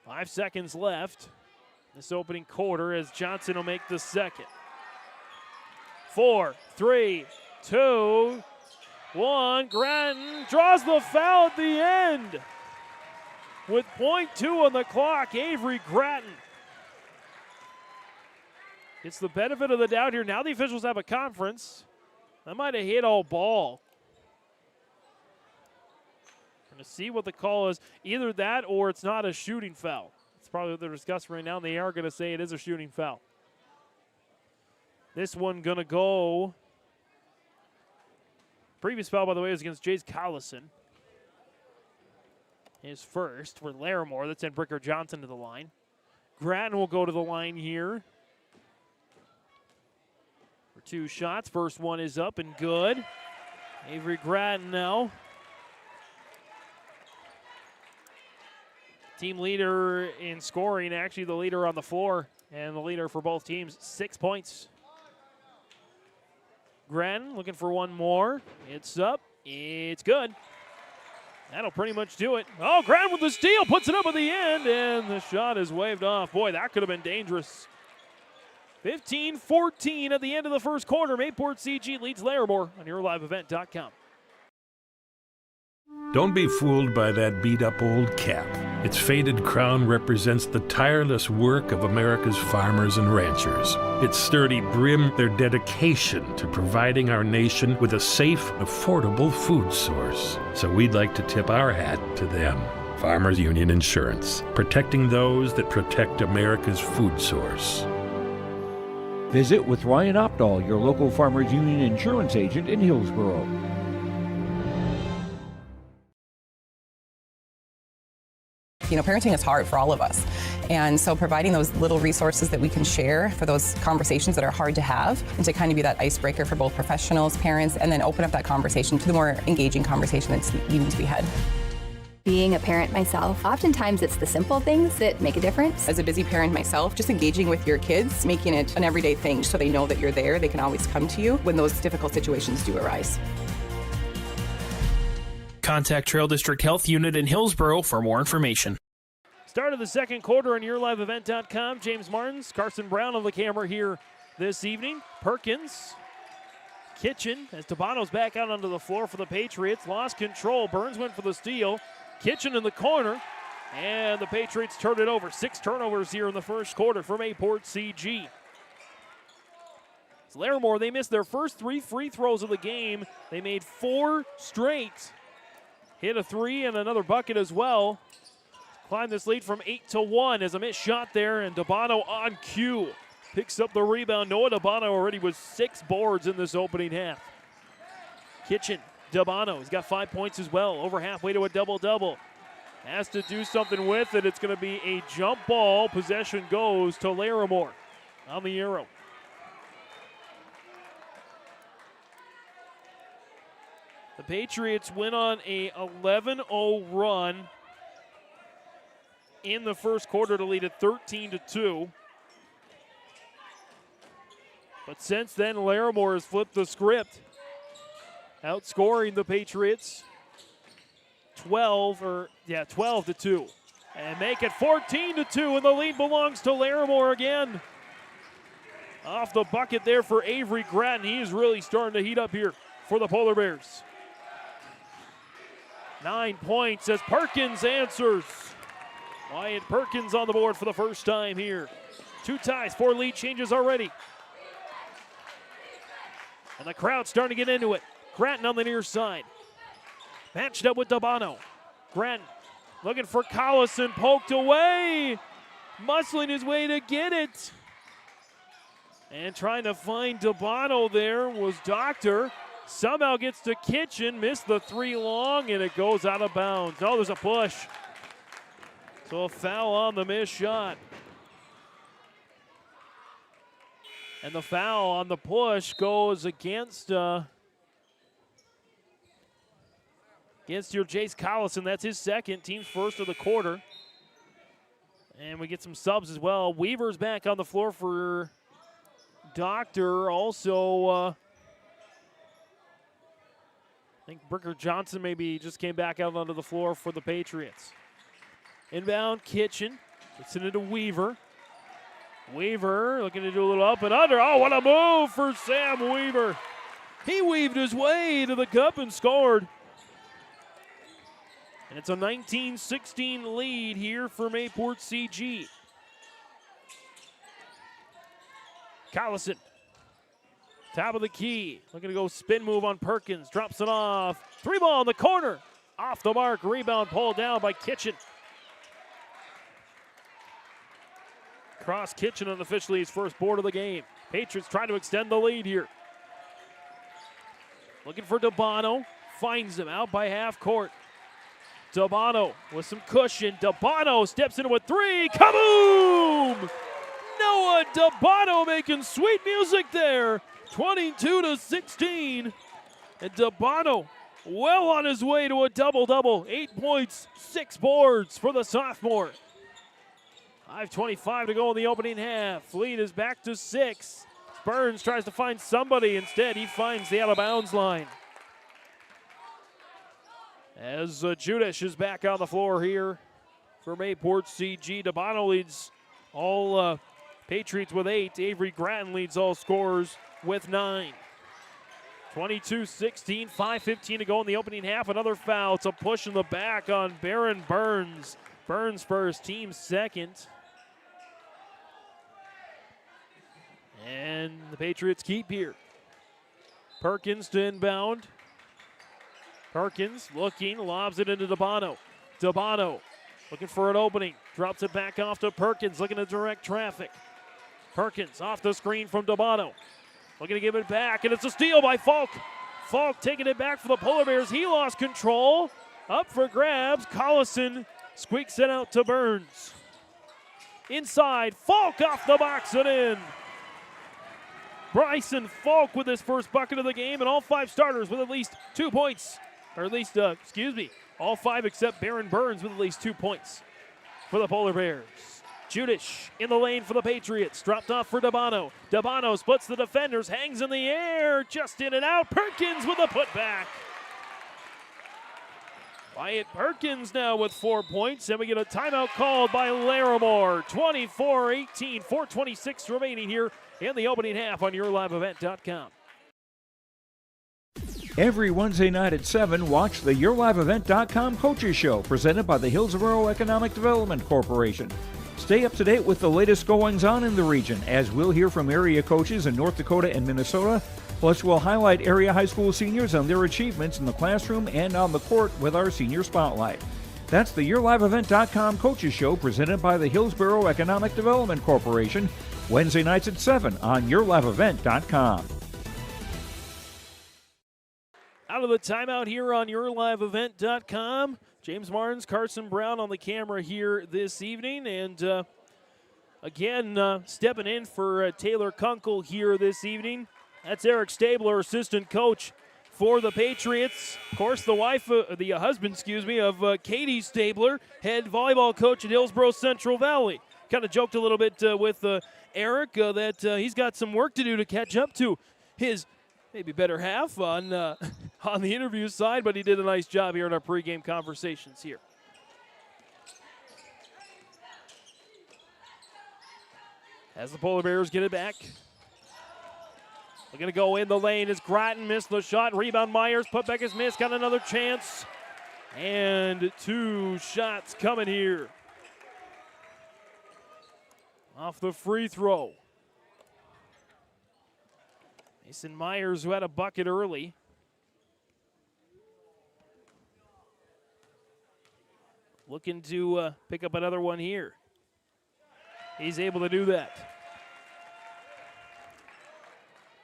5 seconds left this opening quarter as Johnson will make the second. 4, 3, 2, 1. Grattan draws the foul at the end. With .2 on the clock, Avery Grattan gets the benefit of the doubt here. Now the officials have a conference. That might have hit all ball. Going to see what the call is. Either that or it's not a shooting foul. It's probably what they're discussing right now, and they are going to say it is a shooting foul. This one going to go. Previous foul, by the way, was against Jace Collison. His first for Larimore. That sent Bricker Johnson to the line. Grattan will go to the line here for 2 shots. First one is up and good. Avery Grattan now. Team leader in scoring, actually the leader on the floor, and the leader for both teams, 6 points. Grattan looking for one more. It's up. It's good. That'll pretty much do it. Oh, Grattan with the steal, puts it up at the end, and the shot is waved off. Boy, that could have been dangerous. 15-14 at the end of the first quarter. Mayport CG leads Larimore on YourLiveEvent.com. Don't be fooled by that beat-up old cap. Its faded crown represents the tireless work of America's farmers and ranchers. Its sturdy brim, their dedication to providing our nation with a safe, affordable food source. So we'd like to tip our hat to them. Farmers Union Insurance, protecting those that protect America's food source. Visit with Ryan Opdahl, your local Farmers Union insurance agent in Hillsboro. You know, parenting is hard for all of us. And so providing those little resources that we can share for those conversations that are hard to have and to kind of be that icebreaker for both professionals, parents, and then open up that conversation to the more engaging conversation that's needing to be had. Being a parent myself, oftentimes it's the simple things that make a difference. As a busy parent myself, just engaging with your kids, making it an everyday thing so they know that you're there, they can always come to you when those difficult situations do arise. Contact Trail District Health Unit in Hillsboro for more information. Start of the second quarter on YourLiveEvent.com. James Martins, Carson Brown on the camera here this evening. Perkins, Kitchen, as Tabano's back out onto the floor for the Patriots. Lost control. Burns went for the steal. Kitchen in the corner, and the Patriots turned it over. 6 turnovers here in the first quarter from Mayport CG. It's Larimore, they missed their first 3 free throws of the game. They made 4 straight. Hit a 3 and another bucket as well. Climb this lead from 8-1 as a missed shot there, and Dabano on cue. Picks up the rebound. Noah Dabano already with 6 boards in this opening half. Kitchen, Dabano, he's got 5 points as well. Over halfway to a double-double. Has to do something with it. It's going to be a jump ball. Possession goes to Larimore on the arrow. The Patriots went on a 11-0 run in the first quarter to lead it 13-2. But since then, Larimore has flipped the script, outscoring the Patriots 12-2. And make it 14-2, and the lead belongs to Larimore again. Off the bucket there for Avery Grattan. He is really starting to heat up here for the Polar Bears. 9 points as Perkins answers. Wyatt Perkins on the board for the first time here. 2 ties, 4 lead changes already. And the crowd starting to get into it. Grattan on the near side. Matched up with Dabano. Grattan looking for Collison, poked away. Muscling his way to get it. And trying to find Dabano there was Doctor. Somehow gets to Kitchen, missed the 3 long, and it goes out of bounds. Oh, there's a push. So a foul on the missed shot. And the foul on the push goes against your Jace Collison. That's his second, team's first of the quarter. And we get some subs as well. Weaver's back on the floor for Doctor. Also, I think Bricker Johnson maybe just came back out onto the floor for the Patriots. Inbound, Kitchen. Gets it into Weaver. Weaver looking to do a little up and under. Oh, what a move for Sam Weaver. He weaved his way to the cup and scored. And it's a 19-16 lead here for Mayport CG. Collison, top of the key. Looking to go spin move on Perkins. Drops it off. 3 ball in the corner. Off the mark. Rebound pulled down by Kitchen. Cross Kitchen unofficially his first board of the game. Patriots trying to extend the lead here. Looking for Dabano. Finds him out by half court. Dabano with some cushion. Dabano steps into a 3. Kaboom! Noah Dabano making sweet music there. 22-16. And Dabano well on his way to a double-double. 8 points, 6 boards for the sophomore. 5:25 to go in the opening half. Lead is back to 6. Burns tries to find somebody. Instead, he finds the out-of-bounds line. As Judish is back on the floor here for Mayport CG. Dabano leads all Patriots with 8. Avery Grattan leads all scorers with 9. 22-16, 5:15 to go in the opening half. Another foul. It's a push in the back on Baron Burns. Burns first, team second. And the Patriots keep here. Perkins to inbound. Perkins looking, lobs it into Dabano. Dabano looking for an opening. Drops it back off to Perkins, looking to direct traffic. Perkins off the screen from Dabano. Looking to give it back, and it's a steal by Falk. Falk taking it back for the Polar Bears. He lost control. Up for grabs. Collison squeaks it out to Burns. Inside, Falk off the box and in. Bryson Falk with his first bucket of the game, and all 5 starters with at least 2 points. Or at least, all 5 except Baron Burns with at least 2 points for the Polar Bears. Judish in the lane for the Patriots. Dropped off for Dabano. Dabano splits the defenders, hangs in the air, just in and out. Perkins with a putback. Wyatt Perkins now with 4 points, and we get a timeout called by Larimore. 24-18, 4:26 remaining here in the opening half on YourLiveEvent.com. Every Wednesday night at 7, watch the YourLiveEvent.com Coaches Show presented by the Hillsborough Economic Development Corporation. Stay up to date with the latest goings-on in the region, as we'll hear from area coaches in North Dakota and Minnesota. Plus, we'll highlight area high school seniors and their achievements in the classroom and on the court with our Senior Spotlight. That's the YourLiveEvent.com Coaches Show presented by the Hillsborough Economic Development Corporation, Wednesday nights at 7 on YourLiveEvent.com. Out of the timeout here on YourLiveEvent.com. James Martins, Carson Brown on the camera here this evening. And again, stepping in for Taylor Kunkel here this evening. That's Eric Stabler, assistant coach for the Patriots. Of course, the husband of Katie Stabler, head volleyball coach at Hillsborough Central Valley. Kind of joked a little bit with Eric that he's got some work to do to catch up to his maybe better half on the interview side, but he did a nice job here in our pregame conversations here. As the Polar Bears get it back. They're going to go in the lane as Grattan missed the shot. Rebound Myers, putback is missed, got another chance. And 2 shots coming here. Off the free throw. Mason Myers, who had a bucket early. Looking to pick up another one here. He's able to do that.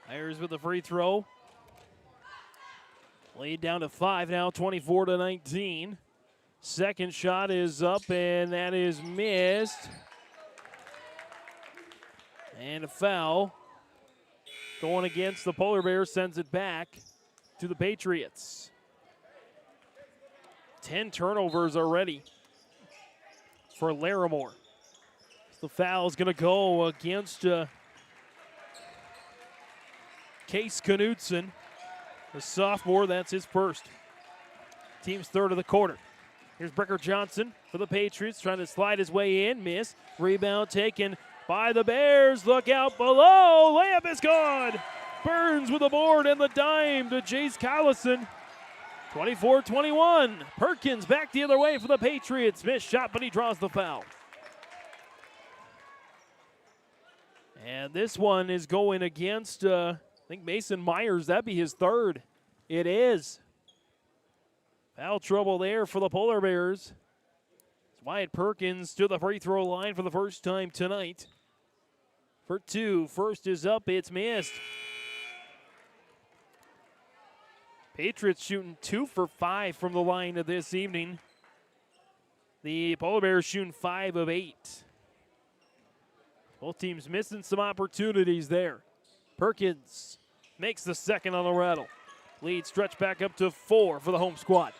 Myers with the free throw. Laid down to 5 now, 24-19. Second shot is up, and that is missed. And a foul. Going against the Polar Bears, sends it back to the Patriots. 10 turnovers already for Larimore. The foul is going to go against Case Knudsen, the sophomore. That's his first. Team's third of the quarter. Here's Bricker Johnson for the Patriots, trying to slide his way in. Miss. Rebound taken by the Bears. Look out below. Layup is good. Burns with the board and the dime to Jace Collison. 24-21. Perkins back the other way for the Patriots. Missed shot, but he draws the foul. And this one is going against, I think, Mason Myers. That'd be his third. It is. Foul trouble there for the Polar Bears. It's Wyatt Perkins to the free throw line for the first time tonight. For two. First is up. It's missed. Patriots shooting 2 for 5 from the line of this evening. The Polar Bears shooting 5 of 8. Both teams missing some opportunities there. Perkins makes the second on the rattle. Lead stretched back up to 4 for the home squad.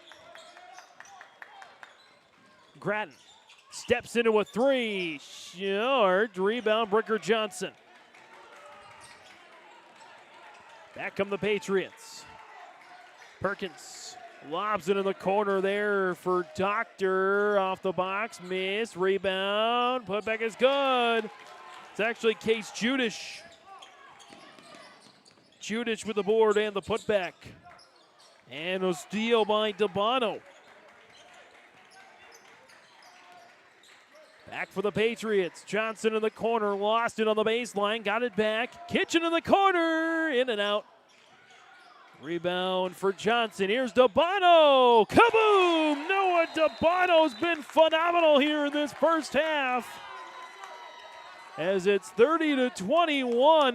Grattan steps into a 3. Short rebound, Bricker Johnson. Back come the Patriots. Perkins lobs it in the corner there for Doctor. Off the box, miss, rebound, putback is good. It's actually Case Judish. Judish with the board and the putback. And a steal by DeBono. Back for the Patriots. Johnson in the corner, lost it on the baseline, got it back. Kitchen in the corner, in and out. Rebound for Johnson. Here's DeBono. Kaboom! Noah DeBono's been phenomenal here in this first half. As it's 30-21,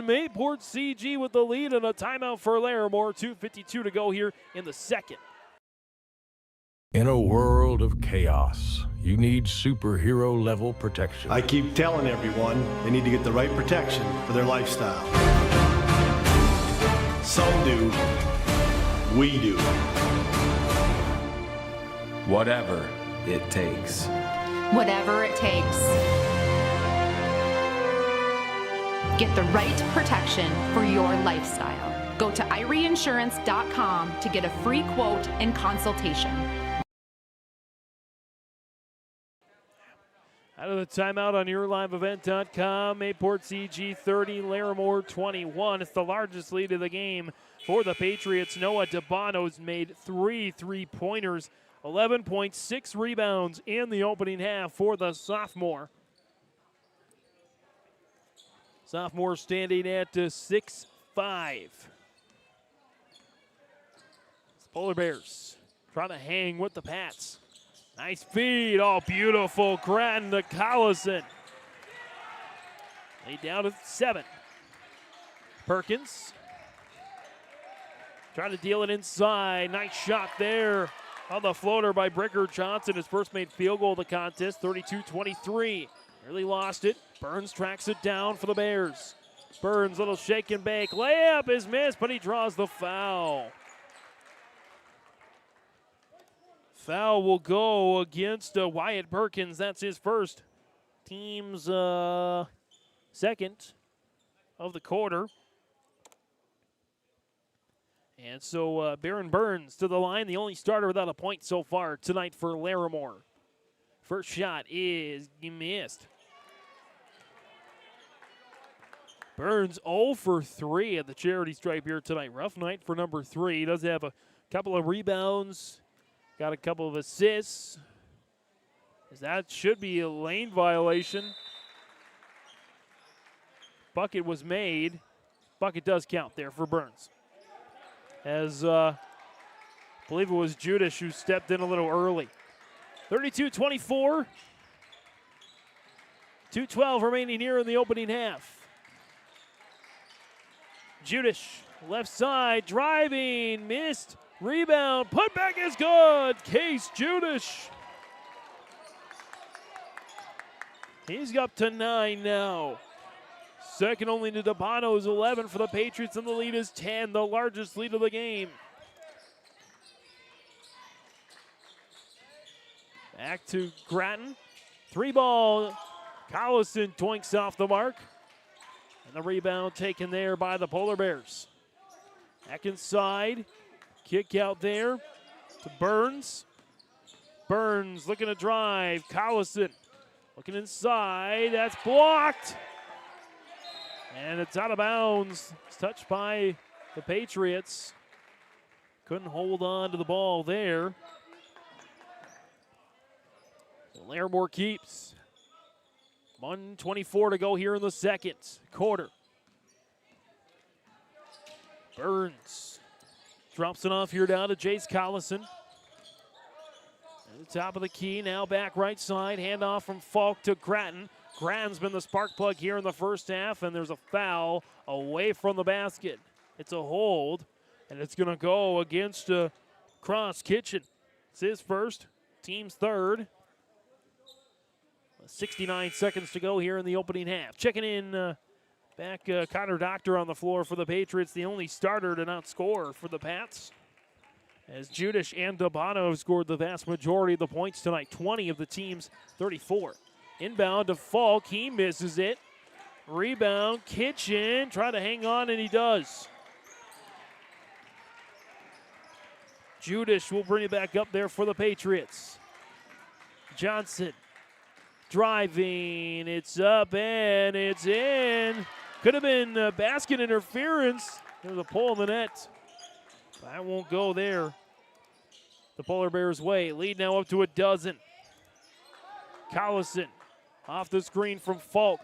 Mayport CG with the lead and a timeout for Larimore. 2:52 to go here in the second. In a world of chaos, you need superhero-level protection. I keep telling everyone they need to get the right protection for their lifestyle. Some do. We do. Whatever it takes. Whatever it takes. Get the right protection for your lifestyle. Go to IRIinsurance.com to get a free quote and consultation. Out of the timeout on YourLiveEvent.com, Mayport CG 30, Larimore 21. It's the largest lead of the game for the Patriots. Noah DeBono's made 3 3-pointers, 11.6 rebounds in the opening half for the sophomore. Sophomore standing at 6'5". Polar Bears trying to hang with the Pats. Nice feed, all beautiful. Grattan to Collison. Laid down to 7. Perkins trying to deal it inside. Nice shot there on the floater by Bricker Johnson. His first made field goal of the contest, 32-23. Nearly lost it. Burns tracks it down for the Bears. Burns, little shake and bake. Layup is missed, but he draws the foul. Foul will go against Wyatt Perkins. That's his first. Team's second of the quarter. And so Baron Burns to the line, the only starter without a point so far tonight for Larimore. First shot is missed. Burns 0 for 3 at the charity stripe here tonight. Rough night for number 3. He does have a couple of rebounds. Got a couple of assists. That should be a lane violation. Bucket was made. bucket does count there for Burns. As I believe it was Judish who stepped in a little early. 32-24. 2:12 remaining here in the opening half. Judish, left side, driving, missed, rebound, put back is good. Case Judish. He's up to 9 now. Second only to Dabano's 11 for the Patriots, and the lead is 10, the largest lead of the game. Back to Grattan. 3-ball. Collison twinks off the mark. And the rebound taken there by the Polar Bears. Back inside. Kick out there to Burns. Burns looking to drive. Collison looking inside. That's blocked. And it's out of bounds. It's touched by the Patriots. Couldn't hold on to the ball there. So Larimore keeps. 1:24 to go here in the second quarter. Burns drops it off here down to Jace Collison. At the top of the key, now back right side. Handoff from Falk to Grattan. Grattan's been the spark plug here in the first half, and there's a foul away from the basket. It's a hold, and it's going to go against Cross Kitchen. It's his first, team's third. 69 seconds to go here in the opening half. Checking in back Connor Doctor on the floor for the Patriots, the only starter to not score for the Pats. As Judish and Dabano have scored the vast majority of the points tonight, 20 of the team's 34. Inbound to Falk, he misses it. Rebound, Kitchen, try to hang on, and he does. Judish will bring it back up there for the Patriots. Johnson driving, it's up and it's in. Could have been basket interference. There's a pull in the net. That won't go there. The Polar Bears' way. Lead now up to 12. Collison off the screen from Falk.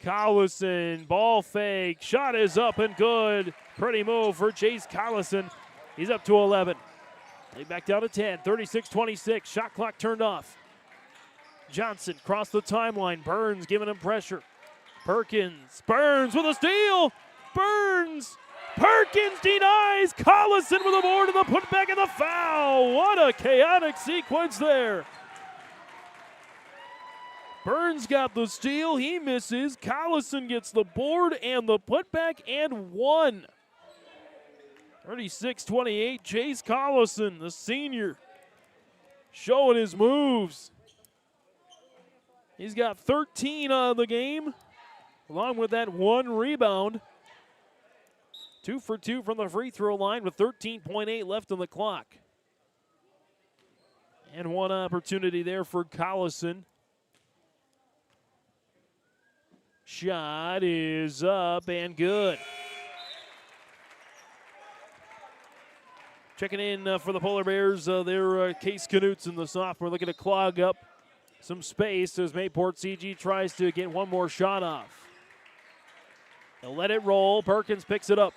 Collison, ball fake. Shot is up and good. Pretty move for Jace Collison. He's up to 11. Lead back down to 10. 36-26. Shot clock turned off. Johnson crossed the timeline. Burns giving him pressure. Perkins. Burns with a steal. Burns. Perkins denies. Collison with a board and the putback and the foul. What a chaotic sequence there. Burns got the steal. He misses. Collison gets the board and the putback and one. 36-28. Jace Collison, the senior, showing his moves. He's got 13 on the game, along with that one rebound. 2 for 2 from the free throw line with 13.8 left on the clock. And one opportunity there for Collison. Shot is up and good. Checking in for the Polar Bears, they're Case Knutson, the sophomore, looking to clog up some space as Mayport CG tries to get one more shot off. They'll let it roll. Perkins picks it up.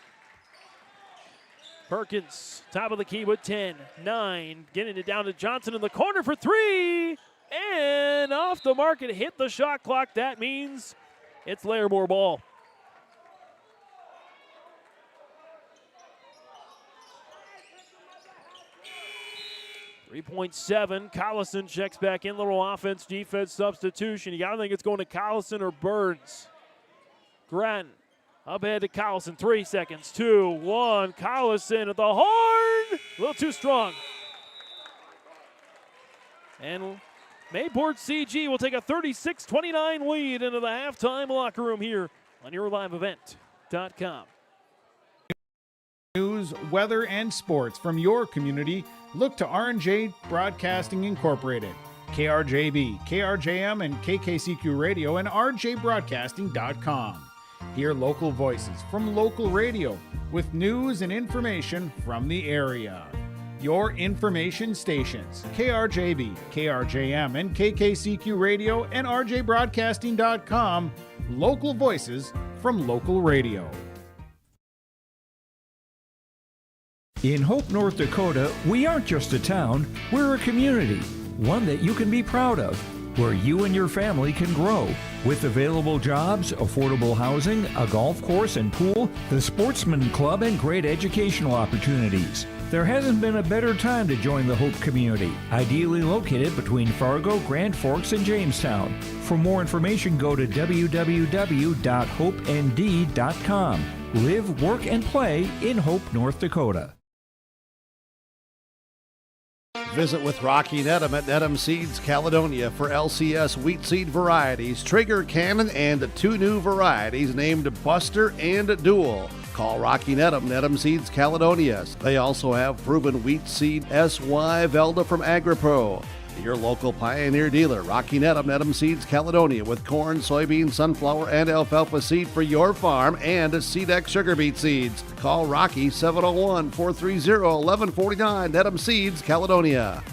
Perkins, top of the key with 10, 9, getting it down to Johnson in the corner for 3, and off the mark, it hit the shot clock. That means it's Larimore ball. .7. Collison checks back in. Little offense, defense substitution. You got to think it's going to Collison or Burns. Grattan up ahead to Collison. 3 seconds. 2, 1. Collison at the horn. A little too strong. And Mayport CG will take a 36-29 lead into the halftime locker room here on YourLiveEvent.com. News, weather, and sports from your community. Look to R&J Broadcasting Incorporated, KRJB, KRJM, and KKCQ Radio, and rjbroadcasting.com. Hear local voices from local radio with news and information from the area. Your information stations, KRJB, KRJM, and KKCQ Radio, and rjbroadcasting.com. Local voices from local radio. In Hope, North Dakota, we aren't just a town, we're a community, one that you can be proud of, where you and your family can grow. With available jobs, affordable housing, a golf course and pool, the Sportsman Club, and great educational opportunities. There hasn't been a better time to join the Hope community, ideally located between Fargo, Grand Forks, and Jamestown. For more information, go to www.hopend.com. Live, work, and play in Hope, North Dakota. Visit with Rocky Nedham at Nedham Seeds Caledonia for LCS wheat seed varieties, Trigger, Cannon, and 2 new varieties named Buster and Dual. Call Rocky Nedham, Nedham Seeds Caledonia. They also have proven wheat seed SY Velda from AgriPro. Your local Pioneer dealer, Rocky Nedham, Nedham Seeds Caledonia, with corn, soybean, sunflower, and alfalfa seed for your farm and SeedX sugar beet seeds. Call Rocky 701-430-1149, Nedham Seeds Caledonia.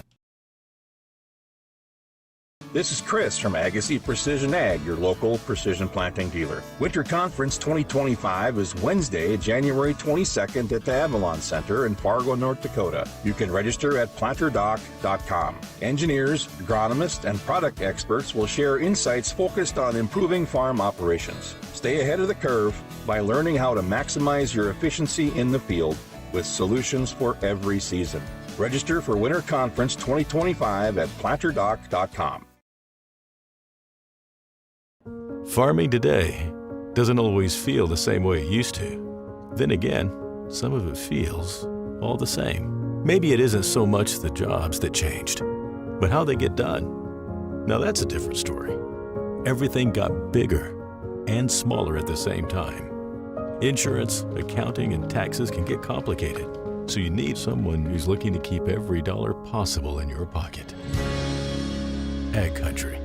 This is Chris from Agassiz Precision Ag, your local precision planting dealer. Winter Conference 2025 is Wednesday, January 22nd at the Avalon Center in Fargo, North Dakota. You can register at planterdoc.com. Engineers, agronomists, and product experts will share insights focused on improving farm operations. Stay ahead of the curve by learning how to maximize your efficiency in the field with solutions for every season. Register for Winter Conference 2025 at planterdoc.com. Farming today doesn't always feel the same way it used to. Then again, some of it feels all the same. Maybe it isn't so much the jobs that changed, but how they get done. Now that's a different story. Everything got bigger and smaller at the same time. Insurance, accounting, and taxes can get complicated, so you need someone who's looking to keep every dollar possible in your pocket. Ag Country.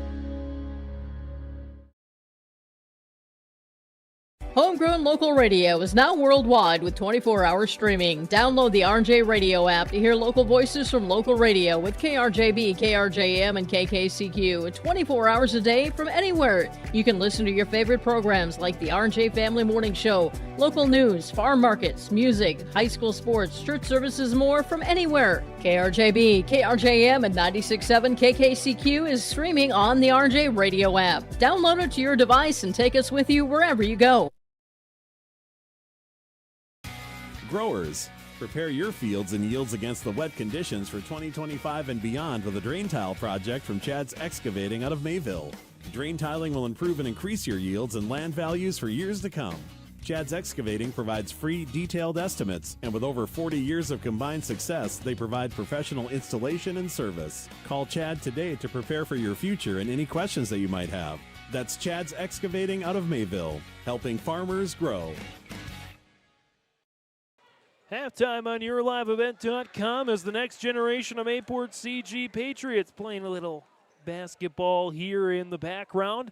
Homegrown local radio is now worldwide with 24-hour streaming. Download the RJ Radio app to hear local voices from local radio with KRJB, KRJM, and KKCQ 24 hours a day from anywhere. You can listen to your favorite programs like the RJ Family Morning Show, local news, farm markets, music, high school sports, church services, more from anywhere. KRJB, KRJM, and 96.7 KKCQ is streaming on the RJ Radio app. Download it to your device and take us with you wherever you go. Growers, prepare your fields and yields against the wet conditions for 2025 and beyond with a drain tile project from Chad's Excavating out of Mayville. Drain tiling will improve and increase your yields and land values for years to come. Chad's Excavating provides free, detailed estimates, and with over 40 years of combined success, they provide professional installation and service. Call Chad today to prepare for your future and any questions that you might have. That's Chad's Excavating out of Mayville, helping farmers grow. Halftime on YourLiveEvent.com as the next generation of Mayport CG Patriots playing a little basketball here in the background.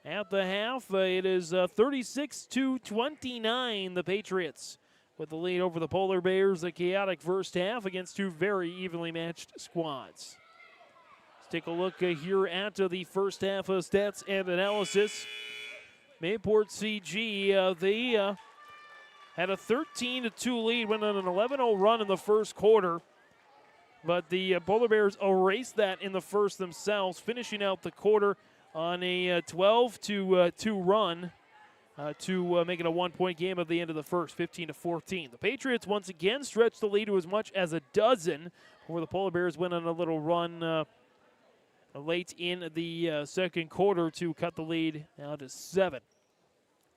At the half, it is 36-29, the Patriots with the lead over the Polar Bears. A chaotic first half against two very evenly matched squads. Let's take a look here at the first half of stats and analysis. Mayport CG, they had a 13-2 lead, went on an 11-0 run in the first quarter. But the Polar Bears erased that in the first themselves, finishing out the quarter on a 12-2 run to make it a one-point game at the end of the first, 15-14. The Patriots once again stretched the lead to as much as a dozen, before the Polar Bears went on a little run late in the second quarter to cut the lead down to 7.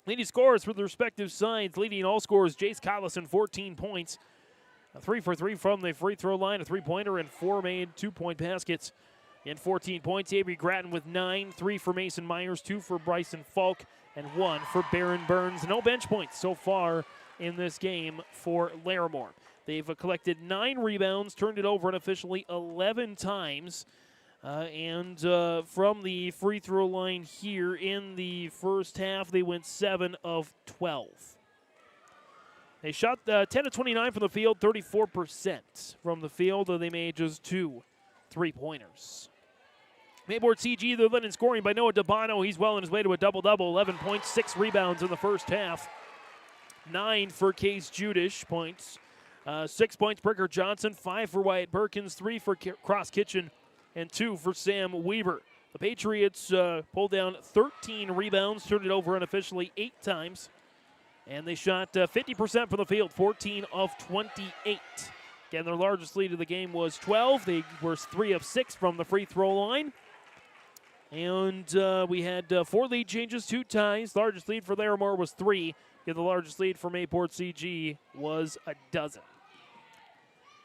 Leading scorers for the respective sides, leading all scorers, Jace Collison, 14 points. 3 for 3 from the free throw line, a three-pointer, and 4 made 2-point baskets. And 14 points, Avery Gratton with 9, 3 for Mason Myers, 2 for Bryson Falk, and 1 for Barron Burns. No bench points so far in this game for Larimore. They've collected 9 rebounds, turned it over unofficially 11 times. And from the free throw line here in the first half, they went 7 of 12. They shot 10 of 29 from the field, 34% from the field. They made just 2 3-pointers. Mayport CG, they're led in scoring by Noah Dabano. He's well on his way to a double-double, 11 points, 6 rebounds in the first half. 9 for Case Judish points. 6 points, Bricker Johnson, 5 for Wyatt Perkins, 3 for Cross Kitchen, and 2 for Sam Weaver. The Patriots pulled down 13 rebounds, turned it over unofficially 8 times, and they shot 50% from the field, 14 of 28. Again, their largest lead of the game was 12. They were 3 of 6 from the free throw line. And we had 4 lead changes, 2 ties. Largest lead for Larimore was 3. And the largest lead for Mayport CG was 12.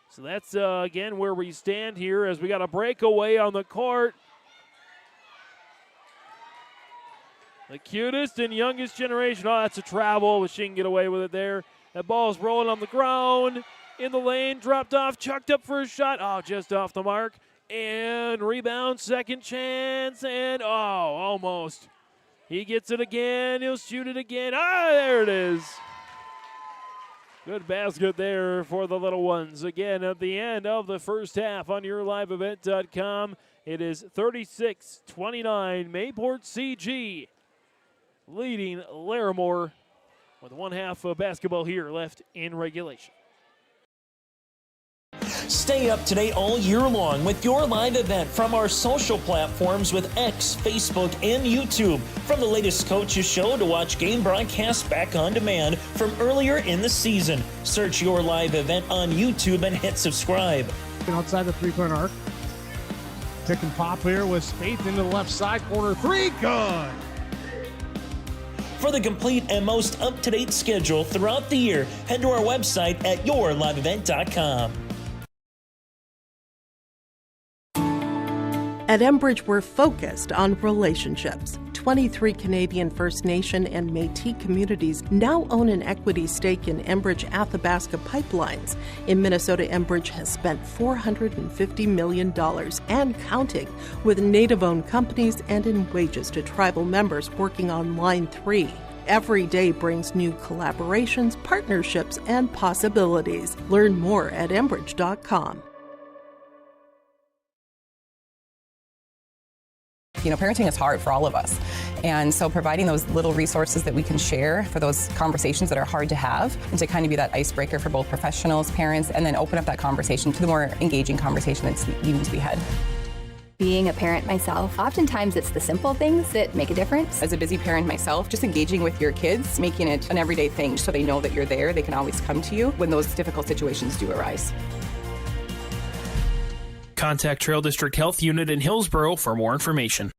So that's, again, where we stand here as we got a breakaway on the court. The cutest and youngest generation. Oh, that's a travel, but she can get away with it there. That ball's rolling on the ground. In the lane, dropped off, chucked up for a shot. Oh, just off the mark. And rebound, second chance, and almost. He gets it again. He'll shoot it again. There it is. Good basket there for the little ones. Again, at the end of the first half on yourliveevent.com, it is 36-29. Mayport CG leading Larimore with 1 half of basketball here left in regulation. Stay up to date all year long with your live event from our social platforms with X, Facebook, and YouTube. From the latest coaches show to watch game broadcasts back on demand from earlier in the season. Search your live event on YouTube and hit subscribe. Outside the three-point arc. Pick and pop here with Spaeth into the left side corner. 3, good. For the complete and most up-to-date schedule throughout the year, head to our website at yourliveevent.com. At Enbridge, we're focused on relationships. 23 Canadian First Nation and Métis communities now own an equity stake in Enbridge Athabasca Pipelines. In Minnesota, Enbridge has spent $450 million and counting with Native-owned companies and in wages to tribal members working on Line 3. Every day brings new collaborations, partnerships, and possibilities. Learn more at Enbridge.com. Parenting is hard for all of us. And so providing those little resources that we can share for those conversations that are hard to have and to kind of be that icebreaker for both professionals, parents, and then open up that conversation to the more engaging conversation that's needing to be had. Being a parent myself, oftentimes it's the simple things that make a difference. As a busy parent myself, just engaging with your kids, making it an everyday thing so they know that you're there, they can always come to you when those difficult situations do arise. Contact Trail District Health Unit in Hillsborough for more information.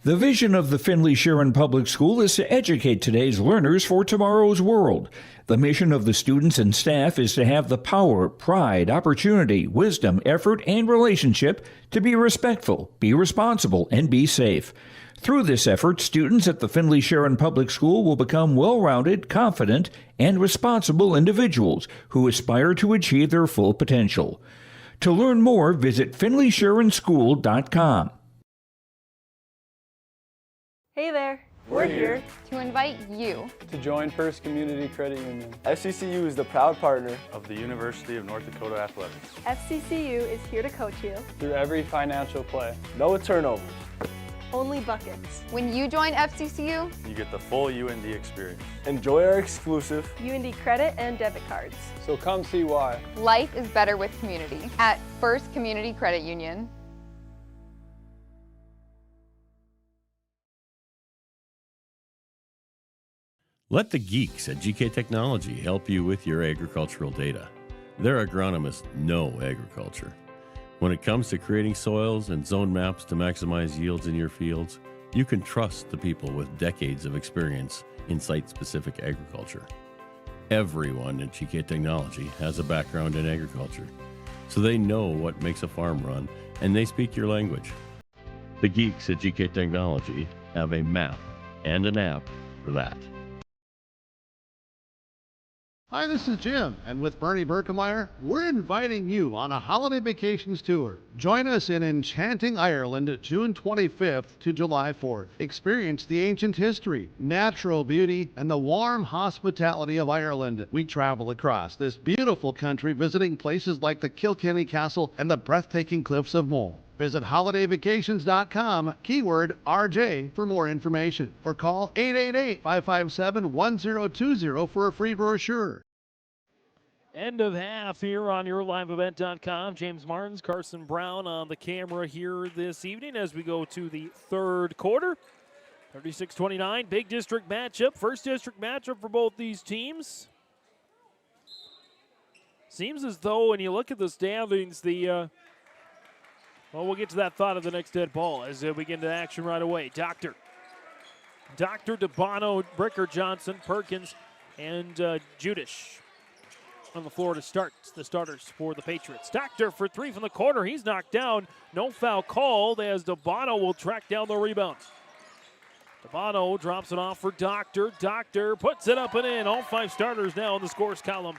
The vision of the Findlay Sharon Public School is to educate today's learners for tomorrow's world. The mission of the students and staff is to have the power, pride, opportunity, wisdom, effort, and relationship to be respectful, be responsible, and be safe. Through this effort, students at the Findlay Sharon Public School will become well-rounded, confident, and responsible individuals who aspire to achieve their full potential. To learn more, visit FindlaySharonSchool.com. Hey there, we're here to invite you to join First Community Credit Union. FCCU is the proud partner of the University of North Dakota Athletics. FCCU is here to coach you through every financial play. No turnovers. Only buckets. When you join FCCU, you get the full UND experience. Enjoy our exclusive UND credit and debit cards. So come see why. Life is better with community at First Community Credit Union. Let the geeks at GK Technology help you with your agricultural data. Their agronomists know agriculture. When it comes to creating soils and zone maps to maximize yields in your fields, you can trust the people with decades of experience in site-specific agriculture. Everyone at GK Technology has a background in agriculture, so they know what makes a farm run, and they speak your language. The geeks at GK Technology have a map and an app for that. Hi, this is Jim, and with Bernie Berkemeyer, we're inviting you on a holiday vacations tour. Join us in enchanting Ireland, June 25th to July 4th. Experience the ancient history, natural beauty, and the warm hospitality of Ireland. We travel across this beautiful country, visiting places like the Kilkenny Castle and the breathtaking cliffs of Moher. Visit holidayvacations.com, keyword RJ, for more information, or call 888-557-1020 for a free brochure. End of half here on yourliveevent.com. James Martins, Carson Brown on the camera here this evening as we go to the third quarter. 36-29, big district matchup. First district matchup for both these teams. Seems as though when you look at the standings, well, we'll get to that thought of the next dead ball as we get into action right away. Dr. DeBono, Bricker, Johnson, Perkins, and Judish on the floor to start the starters for the Patriots. Doctor for three from the corner. He's knocked down. No foul called as DeBono will track down the rebound. DeBono drops it off for Doctor. Doctor puts it up and in. All five starters now in the scores column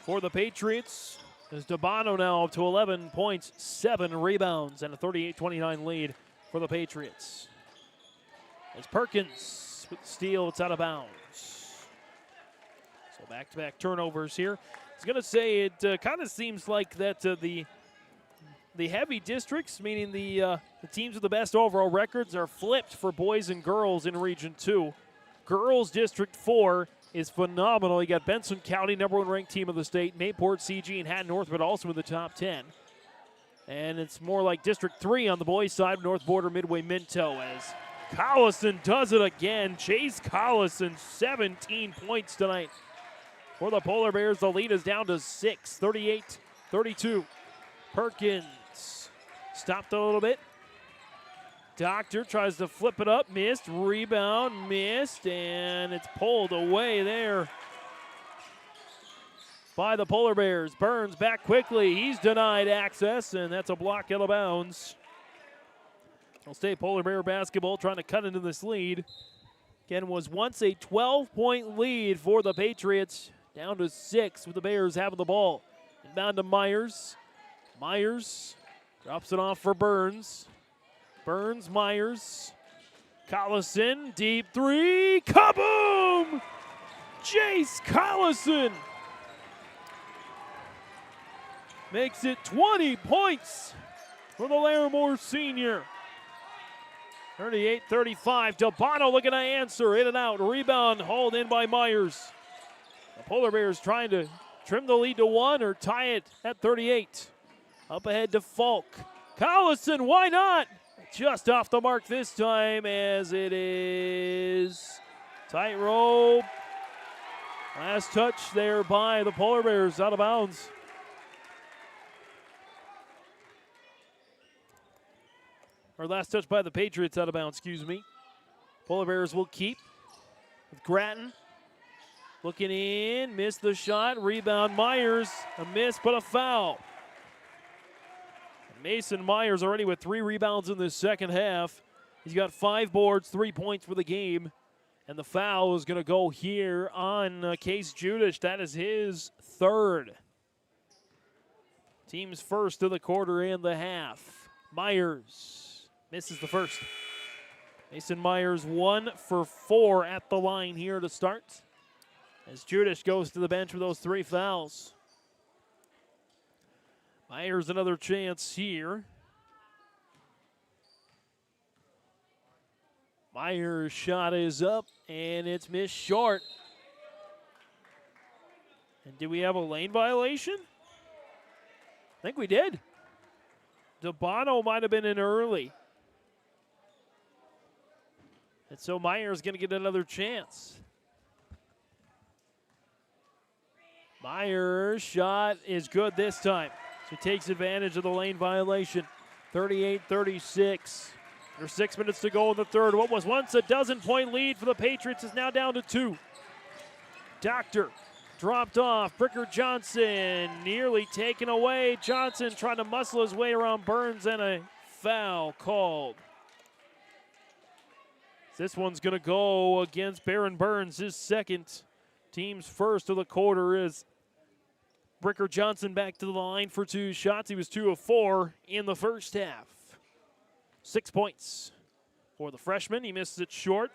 for the Patriots. As DeBono now up to 11 points, 7 rebounds, and a 38-29 lead for the Patriots. As Perkins with the steal, it's out of bounds. So back-to-back turnovers here. I was going to say it kind of seems like that the heavy districts, meaning the teams with the best overall records, are flipped for boys and girls in Region 2. Girls District 4 is phenomenal. You got Benson County, number 1 ranked team of the state, Mayport, CG, and Haddon Northwood also in the top 10. And it's more like District 3 on the boys' side, North Border, Midway, Minto, as Collison does it again. Chase Collison, 17 points tonight for the Polar Bears. The lead is down to 6, 38-32. Perkins stopped a little bit. Doctor tries to flip it up, missed, rebound, missed, and it's pulled away there by the Polar Bears. Burns back quickly. He's denied access, and that's a block out of bounds. Will stay Polar Bear basketball trying to cut into this lead. Again, was once a 12-point lead for the Patriots, down to 6 with the Bears having the ball. Inbound to Myers. Myers drops it off for Burns. Burns, Myers. Collison, deep three. Kaboom! Jace Collison makes it 20 points for the Larimore senior. 38-35. DeBono looking to answer. In and out. Rebound hauled in by Myers. The Polar Bears trying to trim the lead to 1 or tie it at 38. Up ahead to Falk. Collison, why not? Just off the mark this time as it is tightrope. Last touch there by the Polar Bears, out of bounds. Or last touch by the Patriots, out of bounds, excuse me. Polar Bears will keep with Grattan. Looking in, missed the shot. Rebound, Myers. A miss, but a foul. Mason Myers already with 3 rebounds in the second half. He's got 5 boards, 3 points for the game. And the foul is going to go here on Case Judish. That is his 3rd. Team's first of the quarter and the half. Myers misses the first. Mason Myers 1 for 4 at the line here to start. As Judish goes to the bench with those 3 fouls. Myers another chance here. Myers' shot is up, and it's missed short. And did we have a lane violation? I think we did. DeBono might have been in early. And so Myers going to get another chance. Myers' shot is good this time. So he takes advantage of the lane violation. 38-36. There's 6 minutes to go in the third. What was once a 12-point lead for the Patriots is now down to 2. Doctor dropped off. Bricker Johnson nearly taken away. Johnson trying to muscle his way around Burns, and a foul called. This one's going to go against Baron Burns, his second. Team's first of the quarter is Bricker Johnson back to the line for 2 shots. He was 2 of 4 in the first half. 6 points for the freshman. He misses it short.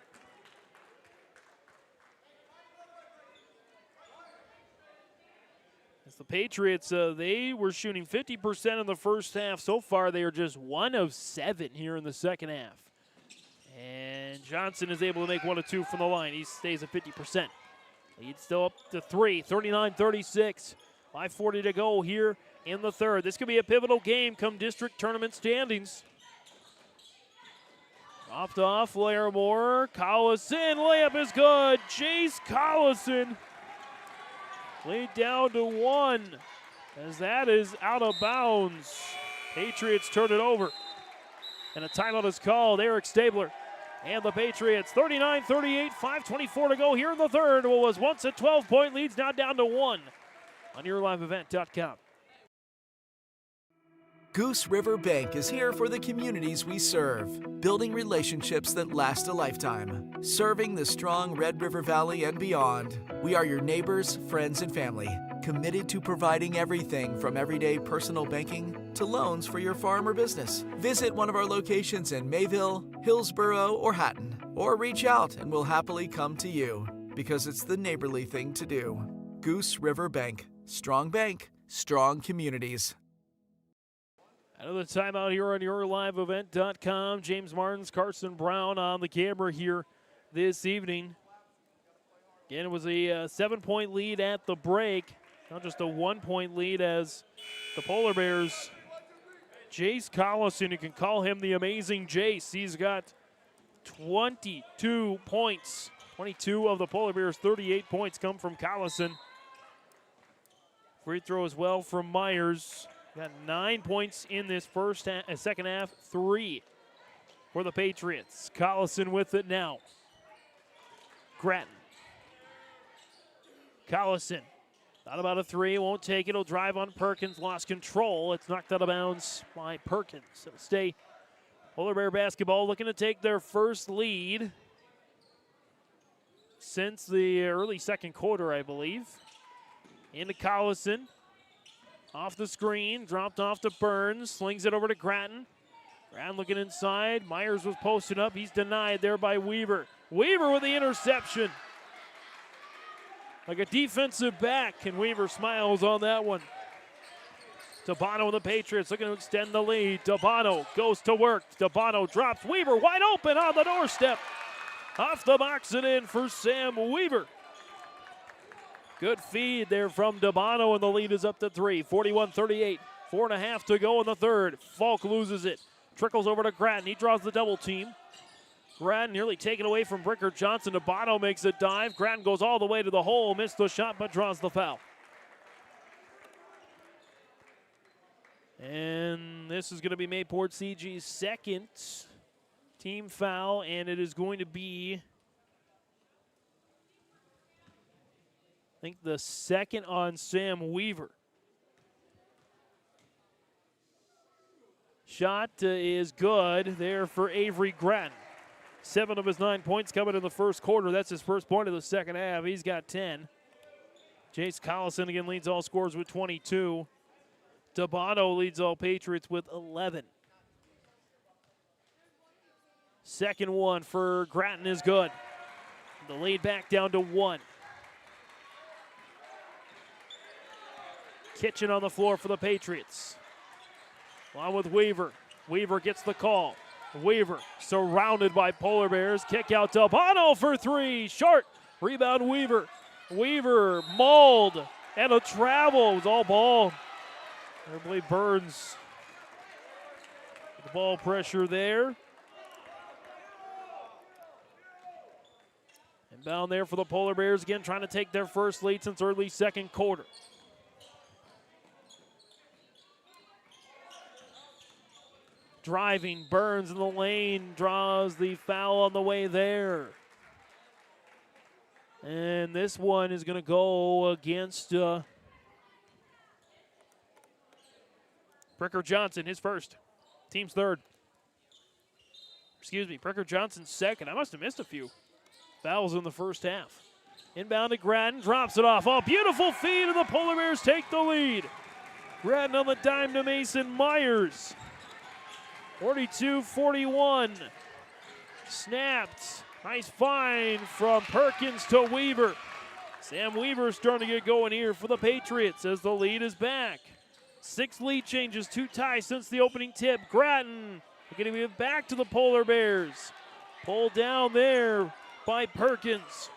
As the Patriots, they were shooting 50% in the first half. So far, they are just 1 of 7 here in the second half. And Johnson is able to make 1 of 2 from the line. He stays at 50%. Lead still up to 3, 39-36. 5:40 to go here in the third. This could be a pivotal game come district tournament standings. Dropped off, Larimore. Collison, layup is good. Jace Collison laid down to 1 as that is out of bounds. Patriots turn it over. And a timeout is called. Eric Stabler and the Patriots. 39-38, 5:24 to go here in the third. What was once a 12-point lead, now down to 1 on yourliveevent.com. Goose River Bank is here for the communities we serve, building relationships that last a lifetime. Serving the strong Red River Valley and beyond, we are your neighbors, friends, and family, committed to providing everything from everyday personal banking to loans for your farm or business. Visit one of our locations in Mayville, Hillsboro, or Hatton, or reach out and we'll happily come to you, because it's the neighborly thing to do. Goose River Bank, strong communities. Another timeout here on yourliveevent.com. James Martins, Carson Brown on the camera here this evening. Again, it was a 7-point lead at the break. Now just a 1-point lead as the Polar Bears. Jace Collison, you can call him the amazing Jace. He's got 22 points. 22 of the Polar Bears' 38 points come from Collison. Free throw as well from Myers. Got 9 points in this second half, 3 for the Patriots. Collison with it now. Grattan. Collison, thought about a 3, won't take it. He'll drive on Perkins, lost control. It's knocked out of bounds by Perkins. It'll stay Polar Bear basketball looking to take their first lead since the early second quarter, I believe. Into Collison. Off the screen, dropped off to Burns, slings it over to Grattan. Grattan looking inside. Myers was posted up. He's denied there by Weaver. Weaver with the interception. Like a defensive back, and Weaver smiles on that one. Dabano and the Patriots looking to extend the lead. Dabano goes to work. Dabano drops. Weaver wide open on the doorstep. Off the box and in for Sam Weaver. Good feed there from Dabano, and the lead is up to 3. 41-38. 4.5 to go in the third. Falk loses it. Trickles over to Grattan. He draws the double team. Grattan nearly taken away from Bricker Johnson. Dabano makes a dive. Grattan goes all the way to the hole. Missed the shot, but draws the foul. And this is going to be Mayport CG's second team foul, and it is going to be, I think, the second on Sam Weaver. Shot is good there for Avery Grattan. 7 of his 9 points coming in the first quarter. That's his first point of the second half. He's got 10. Jace Collison again leads all scorers with 22. Dabano leads all Patriots with 11. Second one for Grattan is good. The lead back down to 1. Kitchen on the floor for the Patriots. Along with Weaver. Weaver gets the call. Weaver surrounded by Polar Bears. Kick out to Dabano for 3. Short. Rebound Weaver. Weaver mauled. And a travel. It was all ball. I believe Burns. The ball pressure there. Inbound there for the Polar Bears. Again, trying to take their first lead since early second quarter. Driving, Burns in the lane, draws the foul on the way there. And this one is going to go against Bricker Johnson, his first. Team's third. Excuse me, Bricker Johnson's second. I must have missed a few fouls in the first half. Inbound to Grattan, drops it off. Oh, beautiful feed, and the Polar Bears take the lead. Grattan on the dime to Mason Myers. 42-41. Snapped. Nice find from Perkins to Weaver. Sam Weaver starting to get going here for the Patriots as the lead is back. 6 lead changes, 2 ties since the opening tip. Grattan going to give back to the Polar Bears. Pulled down there by Perkins.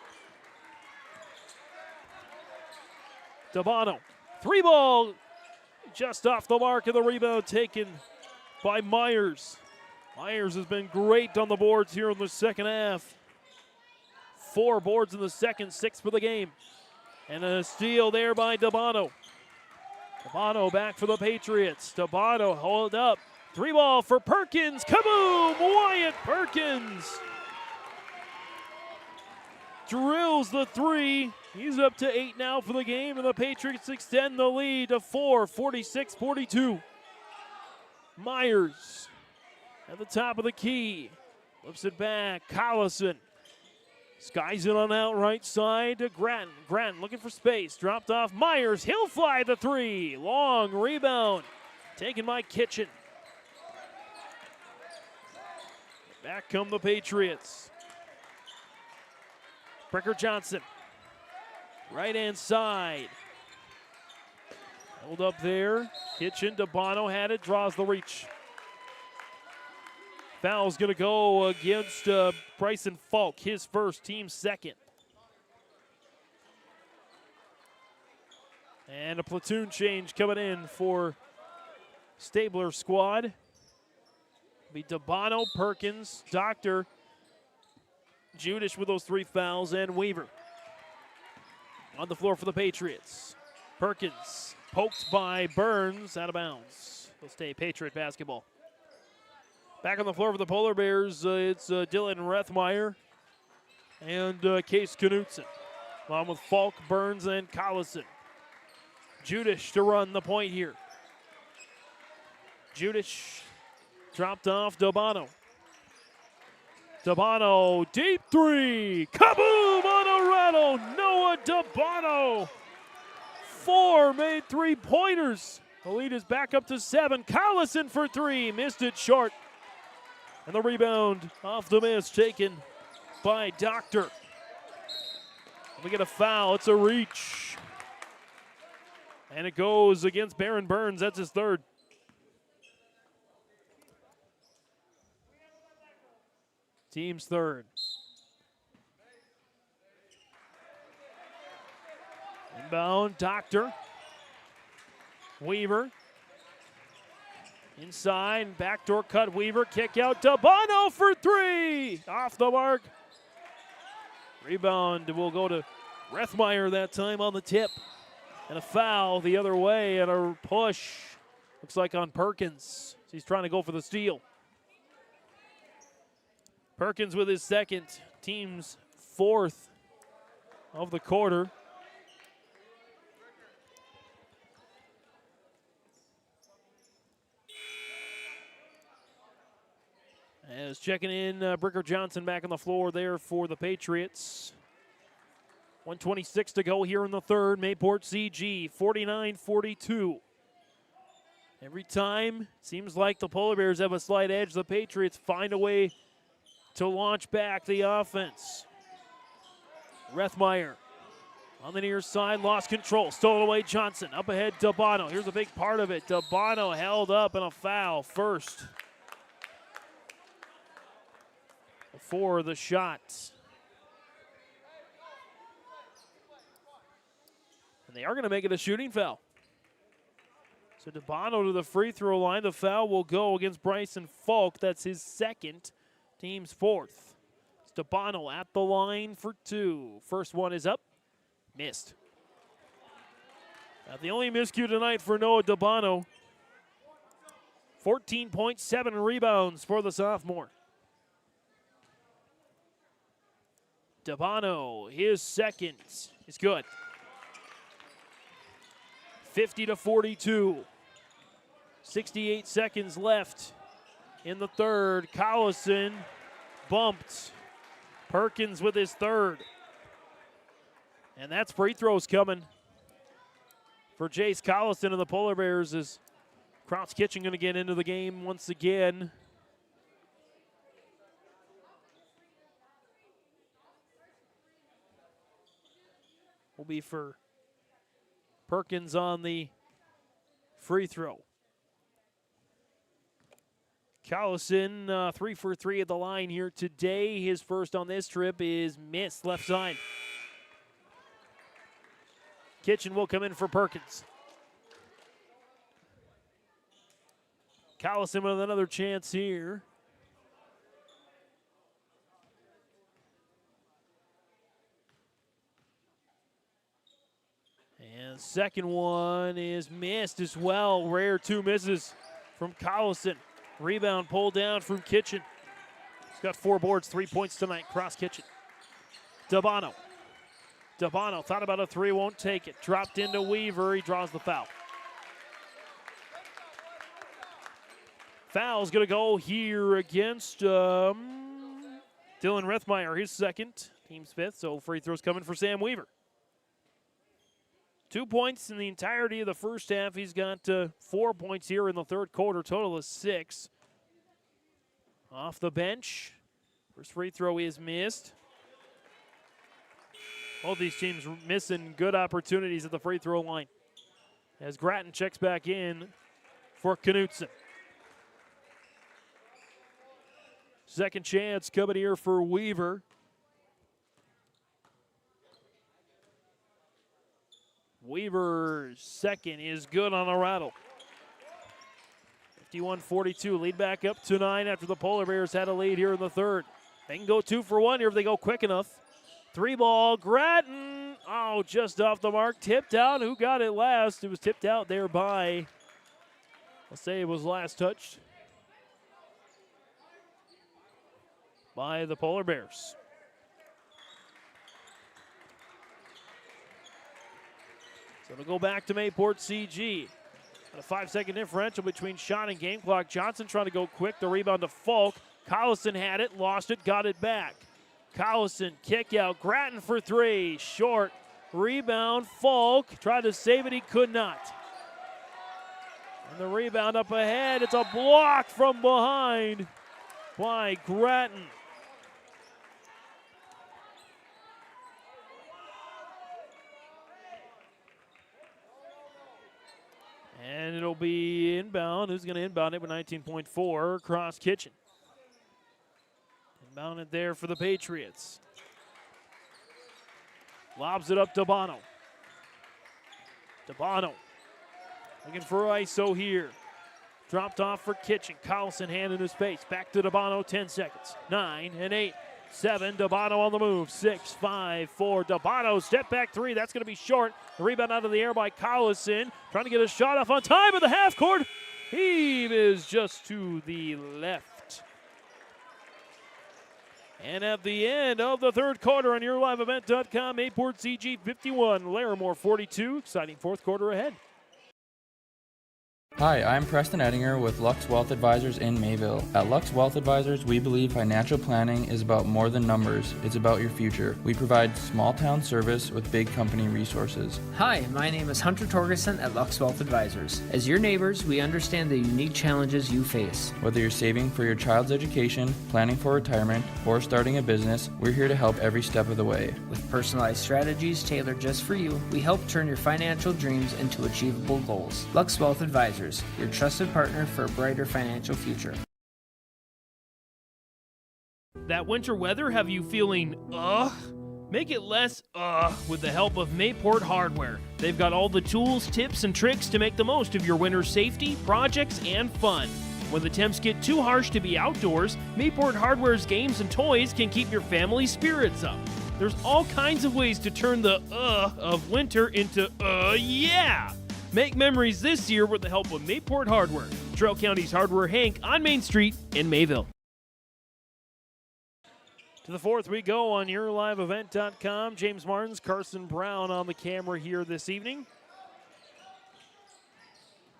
DeBono. 3-ball just off the mark, of the rebound taken by Myers. Myers has been great on the boards here in the second half. 4 boards in the second, 6 for the game. And a steal there by DeBono. DeBono back for the Patriots. DeBono hold up. 3-ball for Perkins. Kaboom! Wyatt Perkins drills the 3. He's up to 8 now for the game, and the Patriots extend the lead to 4, 46-42. Myers at the top of the key. Flips it back. Collison skies it on out right side to Grattan. Grattan looking for space. Dropped off Myers. He'll fly the 3. Long rebound. Taken by Kitchen. Back come the Patriots. Bricker Johnson. Right-hand side. Held up there. Kitchen. DeBono had it. Draws the reach. Foul's going to go against Bryson Falk, his first, team second. And a platoon change coming in for Stabler squad. It'll be DeBono, Perkins, Doctor, Judish with those 3 fouls, and Weaver. On the floor for the Patriots. Perkins poked by Burns, out of bounds. Will stay Patriot basketball. Back on the floor for the Polar Bears, it's Dylan Rethmeyer and Case Knutson, along with Falk, Burns, and Collison. Judish to run the point here. Judish dropped off DeBono. DeBono, deep 3. Kaboom on a rattle. Noah DeBono. 4 made 3-pointers. The lead is back up to 7. Collison for 3. Missed it short. And the rebound off the miss taken by Doctor. We get a foul. It's a reach. And it goes against Baron Burns. That's his 3rd. Team's 3rd. Inbound, Doctor. Weaver. Inside, backdoor cut, Weaver, kick out, DeBono for 3! Off the mark. Rebound will go to Rethmeyer that time on the tip. And a foul the other way, and a push. Looks like on Perkins. He's trying to go for the steal. Perkins with his 2nd, team's 4th of the quarter. As checking in, Bricker Johnson back on the floor there for the Patriots. 1:26 to go here in the 3rd. Mayport CG, 49-42. Every time, seems like the Polar Bears have a slight edge. The Patriots find a way to launch back the offense. Rethmeyer on the near side, lost control, stole away Johnson. Up ahead, DeBono. Here's a big part of it. DeBono held up and a foul first. For the shot. And they are going to make it a shooting foul. So DeBono to the free throw line. The foul will go against Bryson Falk. That's his 2nd, team's 4th. It's DeBono at the line for 2. First one is up. Missed. The only miscue tonight for Noah DeBono. 14.7 rebounds for the sophomore. DeBono, his 2nd, is good. 50-42. 68 seconds left in the 3rd. Collison bumped. Perkins with his 3rd. And that's free throws coming for Jace Collison and the Polar Bears as Krauts Kitchen going to get into the game once again. Will be for Perkins on the free throw. Collison 3 for 3 at the line here today. His first on this trip is missed left side. Kitchen will come in for Perkins. Collison with another chance here. And second one is missed as well. Rare 2 misses from Collison. Rebound pulled down from Kitchen. He's got 4 boards, 3 points tonight. Cross Kitchen. Dabano thought about a 3, won't take it. Dropped into Weaver. He draws the foul. Foul's going to go here against Dylan Rithmeyer, his second, team's 5th. So free throws coming for Sam Weaver. 2 points in the entirety of the first half. He's got 4 points here in the third quarter, total of 6. Off the bench. First free throw is missed. Both these teams missing good opportunities at the free throw line. As Grattan checks back in for Knutson. Second chance coming here for Weaver. Weaver's second is good on a rattle. 51-42, lead back up to 9 after the Polar Bears had a lead here in the third. They can go 2 for 1 here if they go quick enough. 3 ball, Grattan. Oh, just off the mark, tipped out. Who got it last? It was tipped out there by, I'll say it was last touched by the Polar Bears. So it'll go back to Mayport CG. A 5-second differential between shot and game clock. Johnson trying to go quick. The rebound to Falk. Collison had it, lost it, got it back. Collison, kick out. Grattan for 3. Short. Rebound. Falk tried to save it. He could not. And the rebound up ahead. It's a block from behind by Grattan. And it'll be inbound. Who's going to inbound it with 19.4? Cross Kitchen. Inbound it there for the Patriots. Lobs it up to Bono. Looking for ISO here. Dropped off for Kitchen. Collison hand in his face. Back to Dabano, 10 seconds. 9 and 8. 7, Dabano on the move. 6, 5, 4. Dabano, step back 3. That's going to be short. The rebound out of the air by Collison. Trying to get a shot off on time at the half court. He is just to the left. And at the end of the third quarter on YourLiveEvent.com, Mayport CG 51, Larimore 42. Exciting fourth quarter ahead. Hi, I'm Preston Ettinger with Lux Wealth Advisors in Mayville. At Lux Wealth Advisors, we believe financial planning is about more than numbers. It's about your future. We provide small town service with big company resources. Hi, my name is Hunter Torgerson at Lux Wealth Advisors. As your neighbors, we understand the unique challenges you face. Whether you're saving for your child's education, planning for retirement, or starting a business, we're here to help every step of the way. With personalized strategies tailored just for you, we help turn your financial dreams into achievable goals. Lux Wealth Advisors, your trusted partner for a brighter financial future. That winter weather have you feeling Make it less with the help of Mayport Hardware. They've got all the tools, tips, and tricks to make the most of your winter safety, projects, and fun. When the temps get too harsh to be outdoors, Mayport Hardware's games and toys can keep your family's spirits up. There's all kinds of ways to turn the of winter into yeah! Make memories this year with the help of Mayport Hardware, Trail County's Hardware Hank on Main Street in Mayville. To the fourth we go on YourLiveEvent.com. James Martins, Carson Brown on the camera here this evening.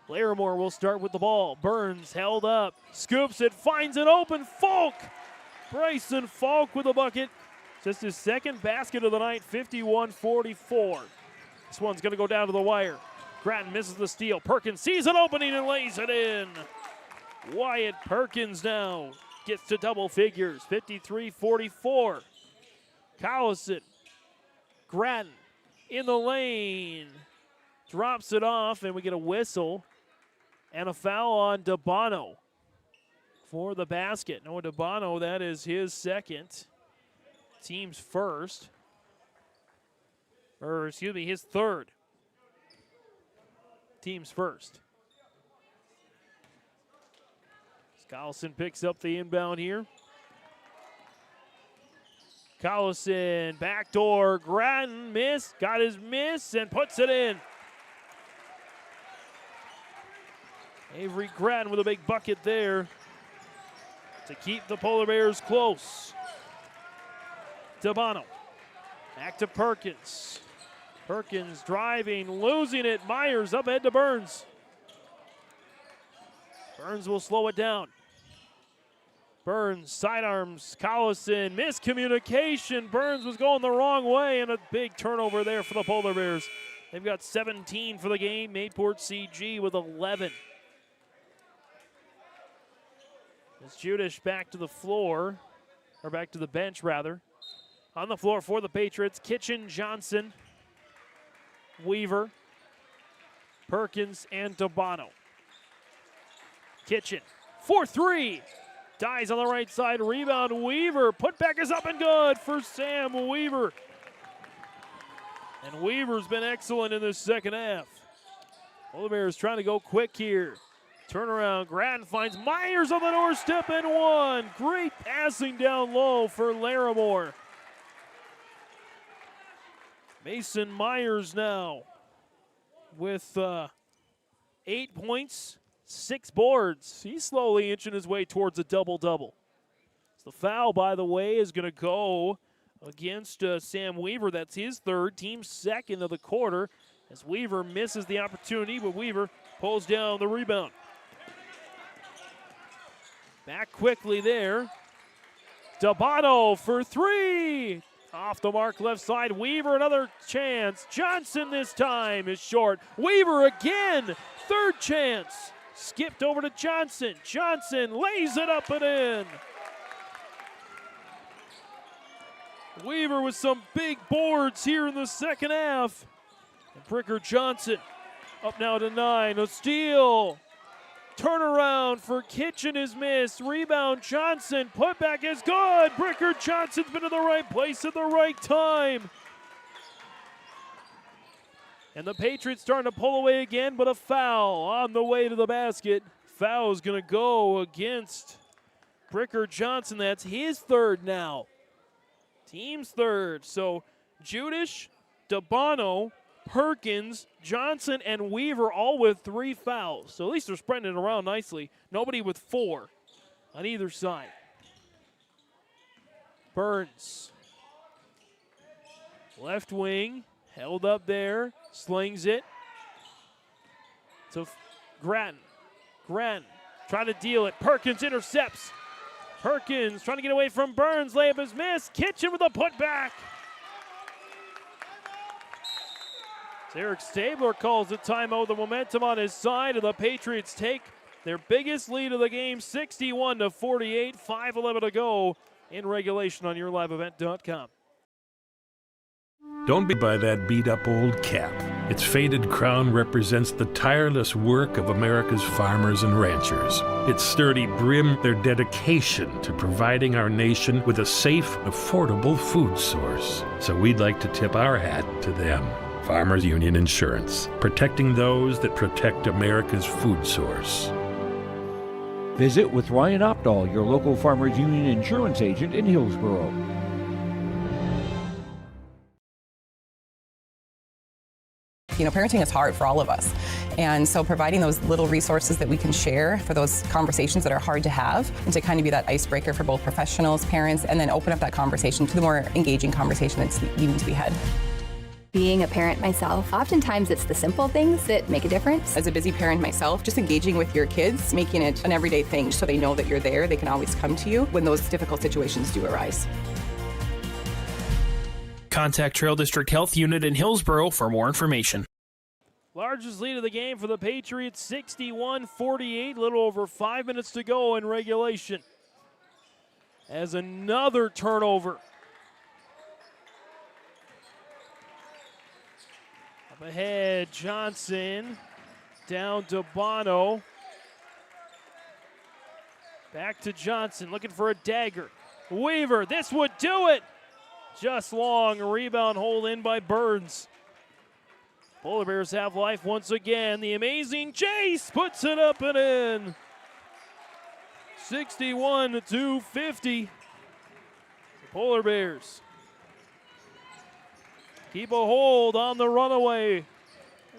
Larimore will start with the ball. Burns held up, scoops it, finds it open. Falk! Bryson Falk with a bucket. Just his second basket of the night, 51-44. This one's going to go down to the wire. Grattan misses the steal. Perkins sees an opening and lays it in. Wyatt Perkins now gets to double figures, 53-44. Collison, Grattan in the lane. Drops it off, and we get a whistle and a foul on Dabano for the basket. Noah Dabano, that is his second. Team's first. Or, excuse me, his third. teams first. Collison picks up the inbound here. Collison, backdoor, Grattan, got his miss, and puts it in. Avery Grattan with a big bucket there to keep the Polar Bears close. Dabano, back to Perkins. Perkins driving, losing it. Myers up ahead to Burns. Burns will slow it down. Burns, sidearms, Collison, miscommunication. Burns was going the wrong way, and a big turnover there for the Polar Bears. They've got 17 for the game. Mayport CG with 11. As Judish back to the floor, or back to the bench, rather. On the floor for the Patriots, Kitchen, Johnson, Weaver, Perkins, and Dabano. Kitchen, 4-3. Dies on the right side, rebound, Weaver. Putback is up and good for Sam Weaver. And Weaver's been excellent in this second half. Polar Bears trying to go quick here. Turnaround, Grattan finds Myers on the doorstep and one. Great passing down low for Larimore. Mason Myers now with 8 points, 6 boards. He's slowly inching his way towards a double-double. So the foul, by the way, is going to go against Sam Weaver. That's his third, team second of the quarter, as Weaver misses the opportunity, but Weaver pulls down the rebound. Back quickly there. Dabano for 3. Off the mark, left side. Weaver, another chance. Johnson this time is short. Weaver again, third chance. Skipped over to Johnson. Johnson lays it up and in. Weaver with some big boards here in the second half. And Bricker Johnson up now to 9. A steal. Turnaround for Kitchen is missed. Rebound Johnson. Putback is good. Bricker Johnson's been in the right place at the right time. And the Patriots starting to pull away again, but a foul on the way to the basket. Foul is going to go against Bricker Johnson. That's his third now. Team's third. So Judish, Dabano, Perkins, Johnson, and Weaver all with 3 fouls. So at least they're spreading it around nicely. Nobody with 4 on either side. Burns. Left wing, held up there, slings it to Grattan. Grattan trying to deal it. Perkins intercepts. Perkins trying to get away from Burns. Layup is missed. Kitchen with a putback. Eric Stabler calls the timeout. The momentum on his side, and the Patriots take their biggest lead of the game, 61-48. 5:11 to go in regulation on YourLiveEvent.com. Don't be by that beat-up old cap. Its faded crown represents the tireless work of America's farmers and ranchers. Its sturdy brim, their dedication to providing our nation with a safe, affordable food source. So we'd like to tip our hat to them. Farmers Union Insurance, protecting those that protect America's food source. Visit with Ryan Opdahl, your local Farmers Union insurance agent in Hillsborough. You know, parenting is hard for all of us. And so providing those little resources that we can share for those conversations that are hard to have, and to kind of be that icebreaker for both professionals, parents, and then open up that conversation to the more engaging conversation that's needing to be had. Being a parent myself, oftentimes it's the simple things that make a difference. As a busy parent myself, just engaging with your kids, making it an everyday thing so they know that you're there, they can always come to you when those difficult situations do arise. Contact Trail District Health Unit in Hillsborough for more information. Largest lead of the game for the Patriots, 61-48. A little over 5 minutes to go in regulation. As another turnover. Up ahead, Johnson. Down to Bono. Back to Johnson, looking for a dagger. Weaver, this would do it. Just long, rebound hold in by Burns. Polar Bears have life once again. The amazing Chase puts it up and in. 61-50. The Polar Bears keep a hold on the runaway.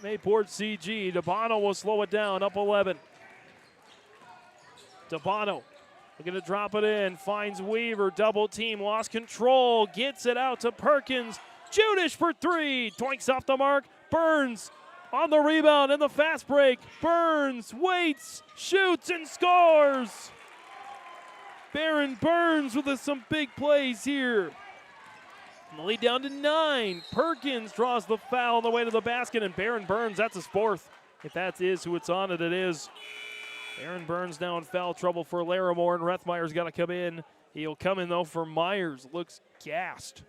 Mayport CG. DeBono will slow it down, up 11. DeBono looking to drop it in. Finds Weaver, double team, lost control. Gets it out to Perkins. Judish for three. Twinkes off the mark. Burns on the rebound and the fast break. Burns waits, shoots, and scores. Baron Burns with some big plays here. And the lead down to 9. Perkins draws the foul on the way to the basket, and Baron Burns, that's his 4th. If that is who it's on, it is. Baron Burns now in foul trouble for Larimore, and Rethmeyer's got to come in. He'll come in, though, for Myers. Looks gassed.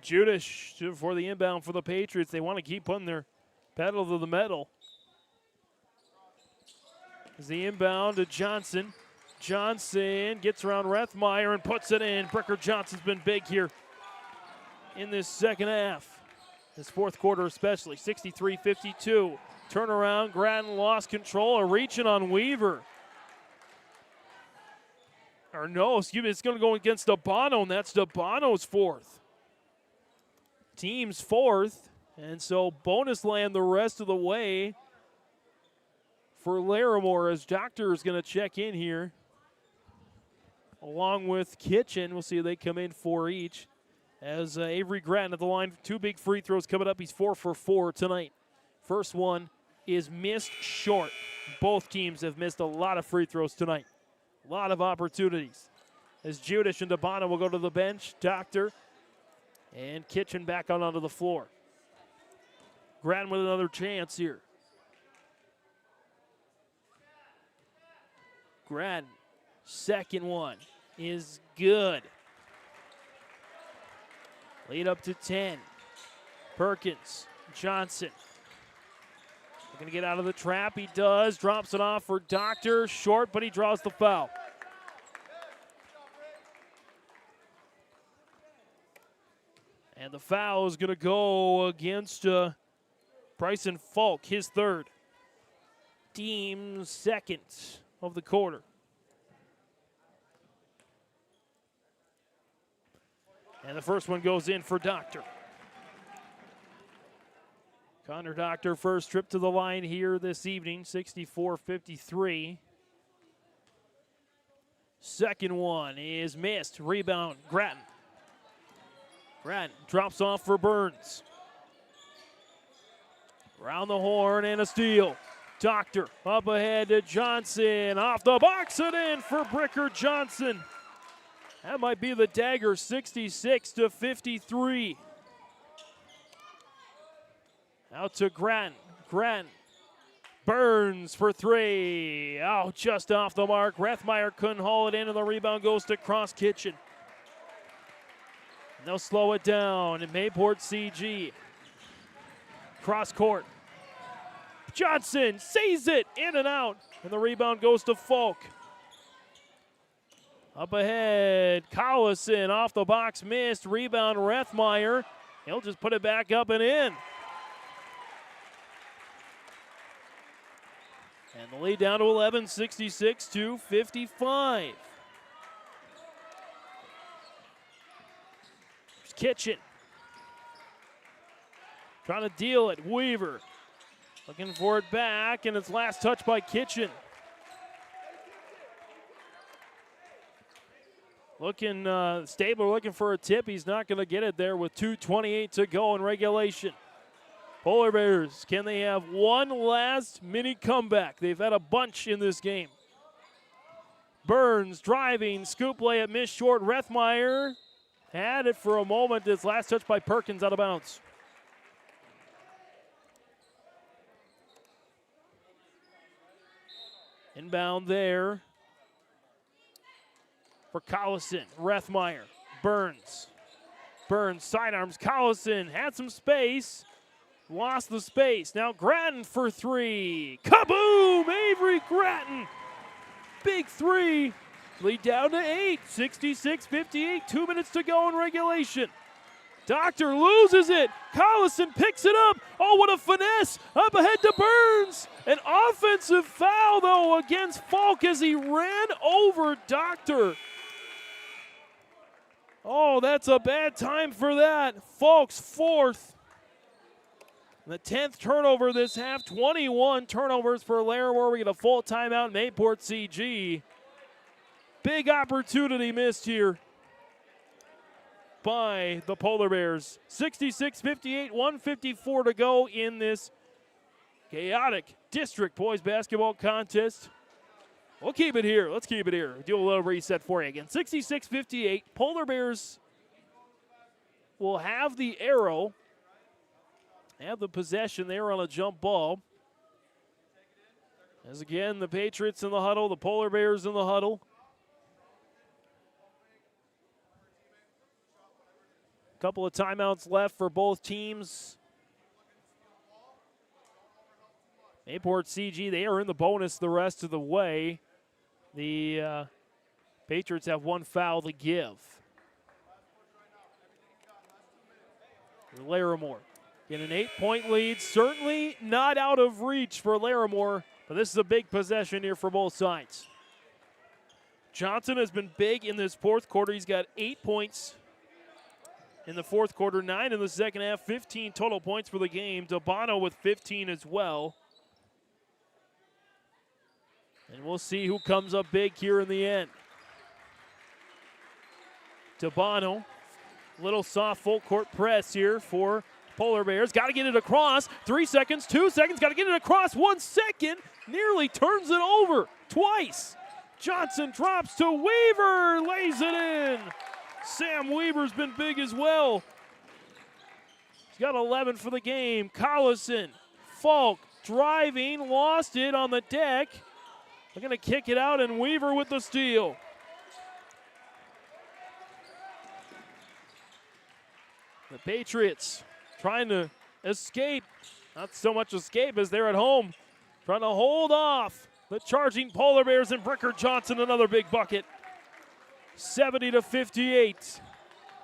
Judish for the inbound for the Patriots. They want to keep putting their pedal to the metal. As the inbound to Johnson. Johnson gets around Rethmeyer and puts it in. Bricker Johnson's been big here in this second half. This fourth quarter especially. 63-52. Turnaround. Grattan lost control. Reaching on Weaver. Or no, excuse me, it's going to go against DeBono, and that's DeBono's 4th. Team's 4th, and so bonus land the rest of the way for Larimore as Doctor is going to check in here along with Kitchen. We'll see if they come in 4 each as Avery Grattan at the line. 2 big free throws coming up. He's 4 for 4 tonight. First one is missed short. Both teams have missed a lot of free throws tonight. A lot of opportunities. As Judish and DeBono will go to the bench. Doctor and Kitchen back out onto the floor. Grattan with another chance here. Grattan, second one is good. Lead up to 10. Perkins, Johnson. Going to get out of the trap. He does. Drops it off for Doctor. Short, but he draws the foul. And the foul is going to go against Bryson Falk, his 3rd. Team's 2nd of the quarter. And the first one goes in for Doctor. Connor Doctor, first trip to the line here this evening, 64-53. Second one is missed. Rebound, Grattan. Grattan drops off for Burns. Around the horn and a steal. Doctor up ahead to Johnson. Off the box and in for Bricker Johnson. That might be the dagger, 66-53. Out to Grattan. Grattan. Burns for 3. Oh, just off the mark. Rethmeyer couldn't haul it in, and the rebound goes to Cross Kitchen. And they'll slow it down. And Mayport CG. Cross court. Johnson sees it, in and out. And the rebound goes to Falk. Up ahead, Collison off the box, missed. Rebound, Rethmeyer. He'll just put it back up and in. And the lead down to 11, 66-55. There's Kitchen. Trying to deal it, Weaver. Looking for it back, and it's last touch by Kitchen. Looking, Stabler looking for a tip. He's not going to get it there with 2:28 to go in regulation. Polar Bears, can they have one last mini comeback? They've had a bunch in this game. Burns driving, scoop layup, missed short. Rethmeyer had it for a moment. This last touch by Perkins out of bounds. Inbound there for Collison. Rethmeyer, Burns. Burns sidearms. Collison had some space. Lost the space. Now Grattan for 3. Kaboom! Avery Grattan. Big 3 Lead down to 8, 66-58, 2 minutes to go in regulation. Doctor loses it. Collison picks it up. Oh, what a finesse. Up ahead to Burns. An offensive foul, though, against Falk as he ran over Doctor. Oh, that's a bad time for that. Falk's fourth. The 10th turnover this half. 21 turnovers for Larimore. We get a full timeout. Mayport CG. Big opportunity missed here by the Polar Bears. 66-58, 154 to go in this chaotic district boys basketball contest. We'll keep it here. Let's keep it here. Do a little reset for you again. 66-58. Polar Bears will have the arrow, have the possession there on a jump ball. As again, the Patriots in the huddle, the Polar Bears in the huddle. Couple of timeouts left for both teams. Mayport CG, they are in the bonus the rest of the way. The Patriots have one foul to give. Larimore in an 8-point lead. Certainly not out of reach for Larimore, but this is a big possession here for both sides. Johnson has been big in this fourth quarter. He's got 8 points in the fourth quarter, 9 in the second half, 15 total points for the game. Dabano with 15 as well. And we'll see who comes up big here in the end. Dabano, little soft full court press here for Polar Bears. Got to get it across. 3 seconds, 2 seconds, got to get it across. 1 second, nearly turns it over twice. Johnson drops to Weaver, lays it in. Sam Weaver's been big as well. He's got 11 for the game. Collison, Falk driving, lost it on the deck. They're going to kick it out, and Weaver with the steal. The Patriots trying to escape. Not so much escape as they're at home. Trying to hold off the charging Polar Bears, and Bricker Johnson, another big bucket. 70-58.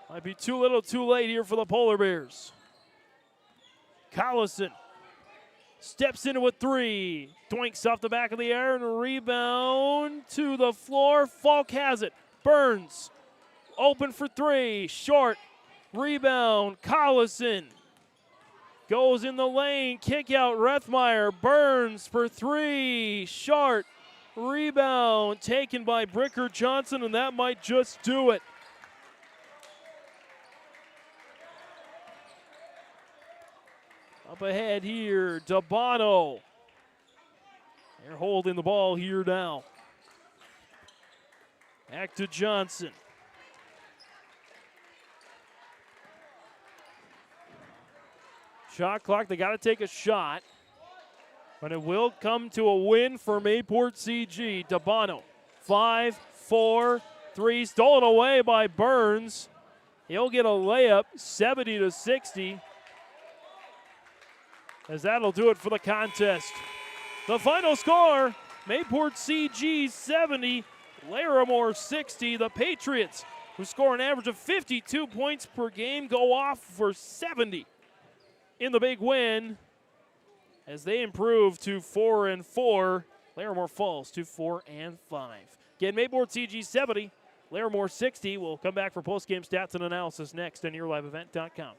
Might be too little too late here for the Polar Bears. Collison steps into a three. Doinks off the back of the air and rebound to the floor. Falk has it. Burns open for three. Short. Rebound. Collison goes in the lane. Kick out Rethmeyer. Burns for three. Short. Rebound taken by Bricker Johnson, and that might just do it. Up ahead here, Dabano. They're holding the ball here now. Back to Johnson. Shot clock, they got to take a shot. But it will come to a win for Mayport CG. Dabano, 5-4-3, stolen away by Burns. He'll get a layup, 70-60. As that'll do it for the contest. The final score, Mayport CG 70, Larimore 60. The Patriots, who score an average of 52 points per game, go off for 70 in the big win. As they improve to 4-4, Larimore falls to 4-5. Again, Mayport CG 70, Larimore 60. We'll come back for postgame stats and analysis next on YourLiveEvent.com.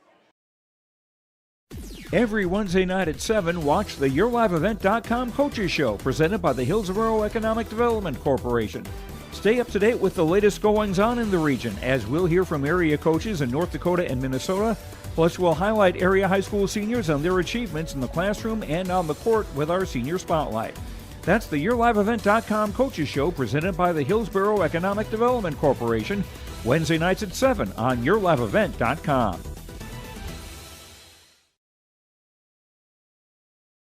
Every Wednesday night at 7, watch the YourLiveEvent.com Coaches Show presented by the Hillsborough Economic Development Corporation. Stay up to date with the latest goings-on in the region, as we'll hear from area coaches in North Dakota and Minnesota. Plus, we'll highlight area high school seniors and their achievements in the classroom and on the court with our Senior Spotlight. That's the YourLiveEvent.com Coaches Show presented by the Hillsborough Economic Development Corporation, Wednesday nights at 7 on YourLiveEvent.com.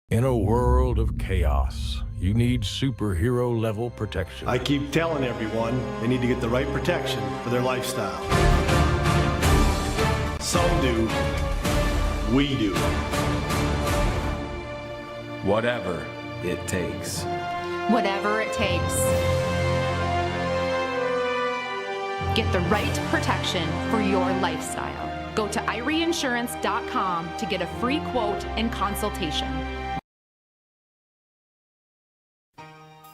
In a world of chaos, you need superhero-level protection. I keep telling everyone they need to get the right protection for their lifestyle. Some do. We do. Whatever it takes. Whatever it takes. Get the right protection for your lifestyle. Go to IREinsurance.com to get a free quote and consultation.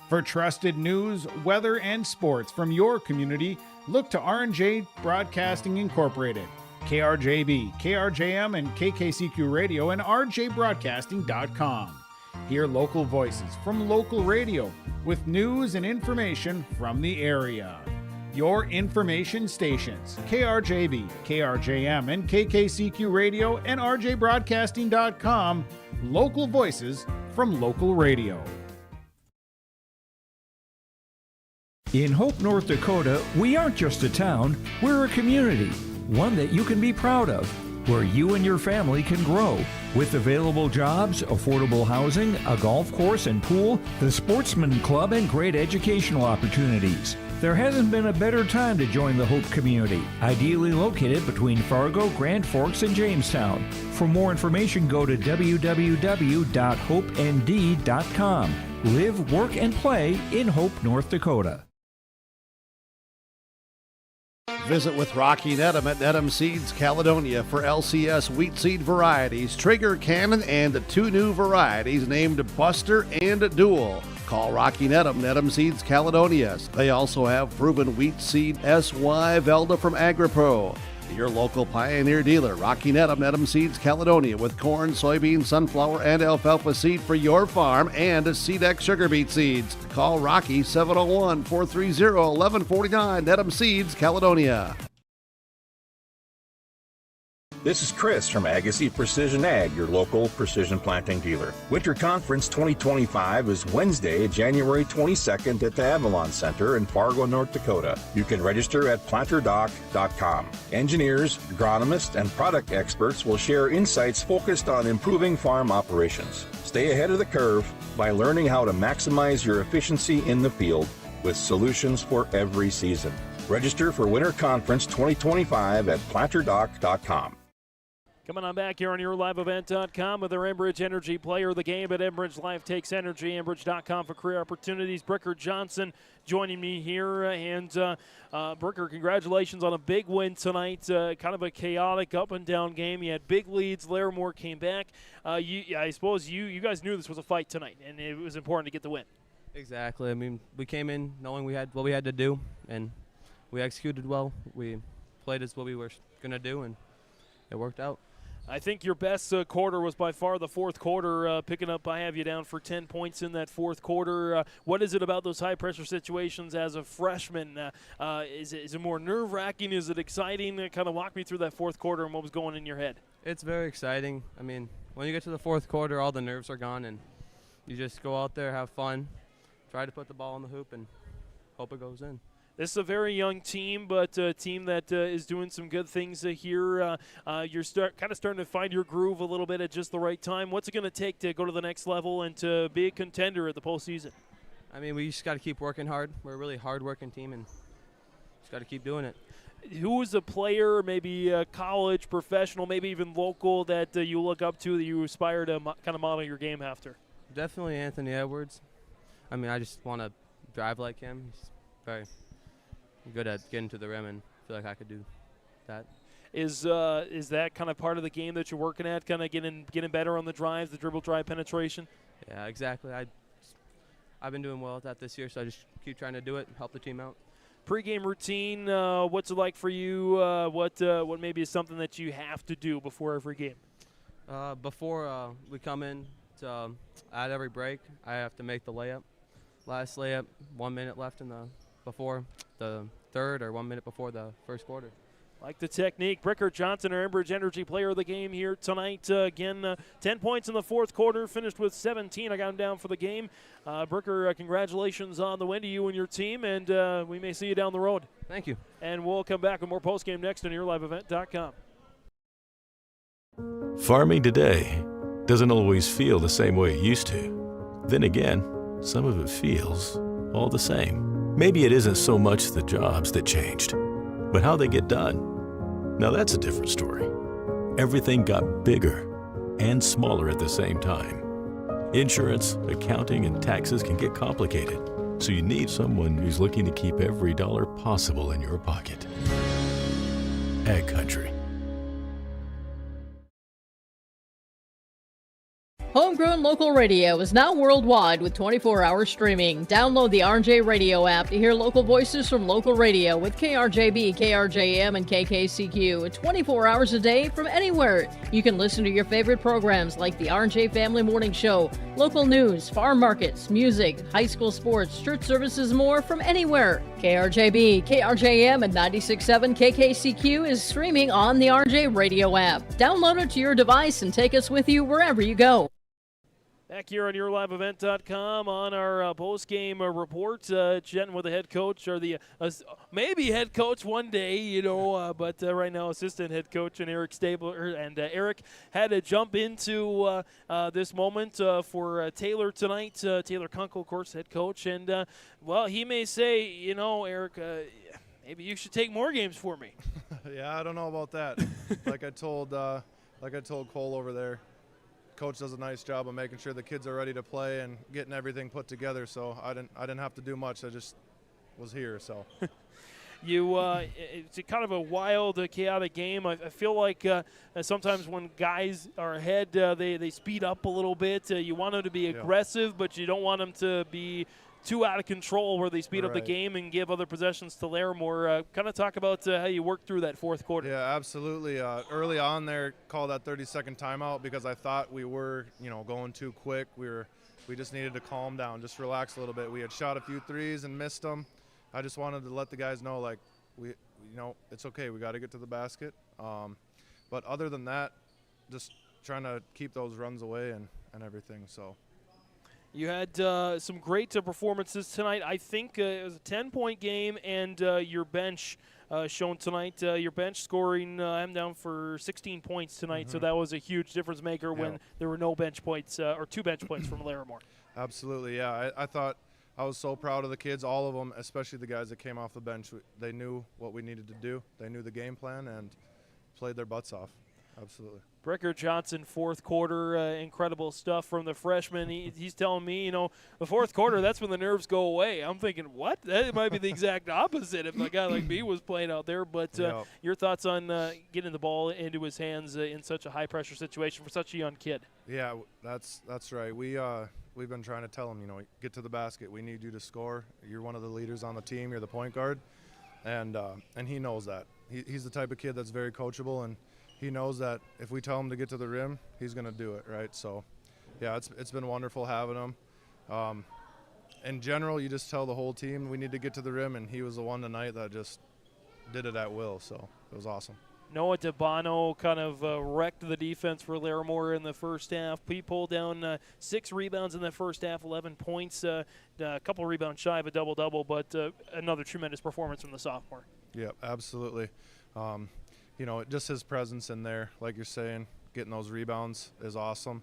For trusted news, weather, and sports from your community, look to R&J Broadcasting Incorporated. KRJB, KRJM, and KKCQ Radio and RJBroadcasting.com. Hear local voices from local radio with news and information from the area. Your information stations, KRJB, KRJM, and KKCQ Radio and RJBroadcasting.com. Local voices from local radio. In Hope, North Dakota, we aren't just a town, we're a community, one that you can be proud of, where you and your family can grow. With available jobs, affordable housing, a golf course and pool, the Sportsman Club, and great educational opportunities. There hasn't been a better time to join the Hope community, ideally located between Fargo, Grand Forks, and Jamestown. For more information, go to www.hopend.com. Live, work, and play in Hope, North Dakota. Visit with Rocky Nedham at Nedham Seeds Caledonia for LCS wheat seed varieties, Trigger Cannon, and 2 new varieties named Buster and Dual. Call Rocky Nedham, Nedham Seeds Caledonia. They also have proven wheat seed SY Velda from AgriPro. Your local Pioneer dealer, Rocky Nedham, Nedham Seeds Caledonia, with corn, soybean, sunflower, and alfalfa seed for your farm and Seedex sugar beet seeds. Call Rocky 701-430-1149, Nedham Seeds Caledonia. This is Chris from Agassiz Precision Ag, your local precision planting dealer. Winter Conference 2025 is Wednesday, January 22nd at the Avalon Center in Fargo, North Dakota. You can register at planterdoc.com. Engineers, agronomists, and product experts will share insights focused on improving farm operations. Stay ahead of the curve by learning how to maximize your efficiency in the field with solutions for every season. Register for Winter Conference 2025 at planterdoc.com. Coming on back here on YourLiveEvent.com with our Enbridge Energy Player of the Game at Enbridge Life Takes Energy, Enbridge.com for career opportunities. Bricker Johnson joining me here. And Bricker, congratulations on a big win tonight. Kind of a chaotic up-and-down game. You had big leads. Larimore came back. I suppose you guys knew this was a fight tonight, and it was important to get the win. Exactly. I mean, we came in knowing we had what we had to do, and we executed well. We played as what we were going to do, and it worked out. I think your best quarter was by far the fourth quarter, picking up. I have you down for 10 points in that fourth quarter. What is it about those high-pressure situations as a freshman? Is it more nerve-wracking? Is it exciting? Kind of walk me through that fourth quarter and what was going in your head. It's very exciting. I mean, when you get to the fourth quarter, all the nerves are gone, and you just go out there, have fun, try to put the ball in the hoop, and hope it goes in. This is a very young team, but a team that is doing some good things here. You're kind of starting to find your groove a little bit at just the right time. What's it going to take to go to the next level and to be a contender at the postseason? I mean, we just got to keep working hard. We're a really hard-working team, and just got to keep doing it. Who is a player, maybe a college, professional, maybe even local, that you look up to, that you aspire to kind of model your game after? Definitely Anthony Edwards. I mean, I just want to drive like him. He's very good at getting to the rim, and feel like I could do that. Is that kind of part of the game that you're working at, kind of getting better on the drives, the dribble drive penetration? Yeah, exactly. I've been doing well at that this year, so I just keep trying to do it and help the team out. Pre-game routine, what's it like for you? What maybe is something that you have to do before every game? Before we come in, at every break, I have to make the layup. Last layup, 1 minute left before the third, or 1 minute before the first quarter. Like the technique. Bricker Johnson, our Enbridge Energy Player of the Game here tonight. Again, 10 points in the fourth quarter, finished with 17. I got him down for the game. Bricker, congratulations on the win to you and your team, and we may see you down the road. Thank you. And we'll come back with more postgame next on YourLiveEvent.com. Farming today doesn't always feel the same way it used to. Then again, some of it feels all the same. Maybe it isn't so much the jobs that changed, but how they get done. Now that's a different story. Everything got bigger and smaller at the same time. Insurance, accounting, and taxes can get complicated, So you need someone who's looking to keep every dollar possible in your pocket. Ag Country. Homegrown local radio is now worldwide with 24-hour streaming. Download the RJ Radio app to hear local voices from local radio with KRJB, KRJM, and KKCQ 24 hours a day from anywhere. You can listen to your favorite programs like the RJ Family Morning Show, local news, farm markets, music, high school sports, church services, more from anywhere. KRJB, KRJM, and 96.7 KKCQ is streaming on the RJ Radio app. Download it to your device and take us with you wherever you go. Back here on YourLiveEvent.com on our post-game report, chatting with the head coach, or the maybe head coach one day, but right now assistant head coach, and Eric Stabler, and Eric had to jump into this moment for Taylor tonight. Taylor Kunkel, of course, head coach, and well, he may say, Eric, maybe you should take more games for me. Yeah, I don't know about that. like I told Cole over there, Coach does a nice job of making sure the kids are ready to play and getting everything put together. So I didn't have to do much. I just was here. So it's kind of a wild, chaotic game. I feel like sometimes when guys are ahead, they speed up a little bit. You want them to be aggressive, but you don't want them to be too out of control where they speed up the game and give other possessions to Larimore. Kind of talk about how you worked through that fourth quarter. Yeah, absolutely. Early on there, called that 30-second timeout because I thought we were, going too quick. We just needed to calm down, just relax a little bit. We had shot a few threes and missed them. I just wanted to let the guys know, like, it's okay. We got to get to the basket. But other than that, just trying to keep those runs away and everything. So. You had some great performances tonight. I think it was a 10-point game, and your bench shown tonight. Your bench scoring, I'm down for 16 points tonight, so that was a huge difference maker when there were no bench points, or 2 bench points from Larimore. Absolutely, yeah. I thought I was so proud of the kids, all of them, especially the guys that came off the bench. They knew what we needed to do. They knew the game plan and played their butts off. Absolutely. Brecker Johnson, fourth quarter, incredible stuff from the freshman. He's telling me, the fourth quarter, that's when the nerves go away. I'm thinking, what? That might be the exact opposite if a guy like me was playing out there. But your thoughts on getting the ball into his hands in such a high-pressure situation for such a young kid? Yeah, that's right. We've been trying to tell him, get to the basket. We need you to score. You're one of the leaders on the team. You're the point guard. And he knows that. He's the type of kid that's very coachable, and he knows that if we tell him to get to the rim, he's going to do it, right? So, yeah, it's been wonderful having him. In general, you just tell the whole team we need to get to the rim, and he was the one tonight that just did it at will, so it was awesome. Noah DeBano kind of wrecked the defense for Larimore in the first half. He pulled down 6 rebounds in the first half, 11 points, a couple rebounds shy of a double-double, but another tremendous performance from the sophomore. Yeah, absolutely. Just his presence in there, like you're saying, getting those rebounds is awesome.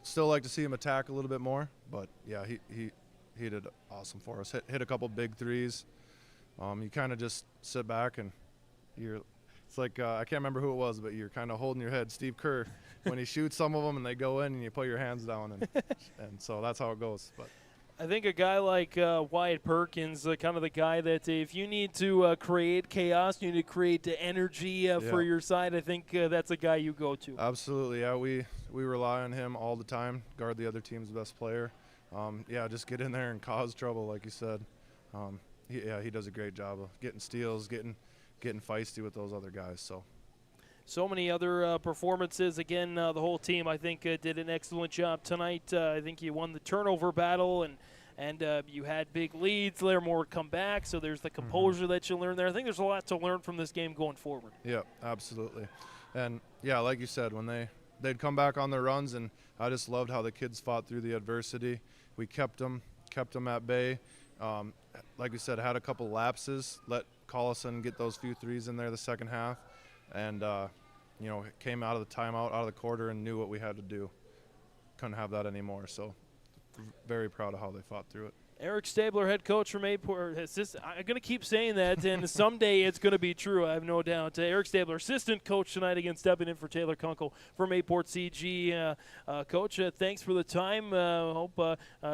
Still like to see him attack a little bit more, but yeah, he did awesome for us. Hit a couple big threes. You kind of just sit back and it's like I can't remember who it was, but you're kind of holding your head. Steve Kerr, when he shoots some of them and they go in, and you put your hands down, and so that's how it goes. But I think a guy like Wyatt Perkins, kind of the guy that if you need to create chaos, you need to create energy for your side. I think that's a guy you go to. Absolutely, yeah. We rely on him all the time. Guard the other team's best player. Just get in there and cause trouble, like you said. He does a great job of getting steals, getting feisty with those other guys. So many other performances. Again, the whole team, I think, did an excellent job tonight. I think you won the turnover battle, and you had big leads. Larimore would come back, so there's the composure that you learn there. I think there's a lot to learn from this game going forward. Yeah, absolutely. And, yeah, like you said, when they'd come back on their runs, and I just loved how the kids fought through the adversity. We kept them at bay. Like you said, had a couple lapses, let Collison get those few threes in there the second half. And, came out of the timeout, out of the quarter, and knew what we had to do. Couldn't have that anymore. So very proud of how they fought through it. Eric Stabler, head coach from Mayport. I'm going to keep saying that, and someday it's going to be true, I have no doubt. Eric Stabler, assistant coach tonight, again stepping in for Taylor Kunkel from Mayport CG. Coach, thanks for the time. Hope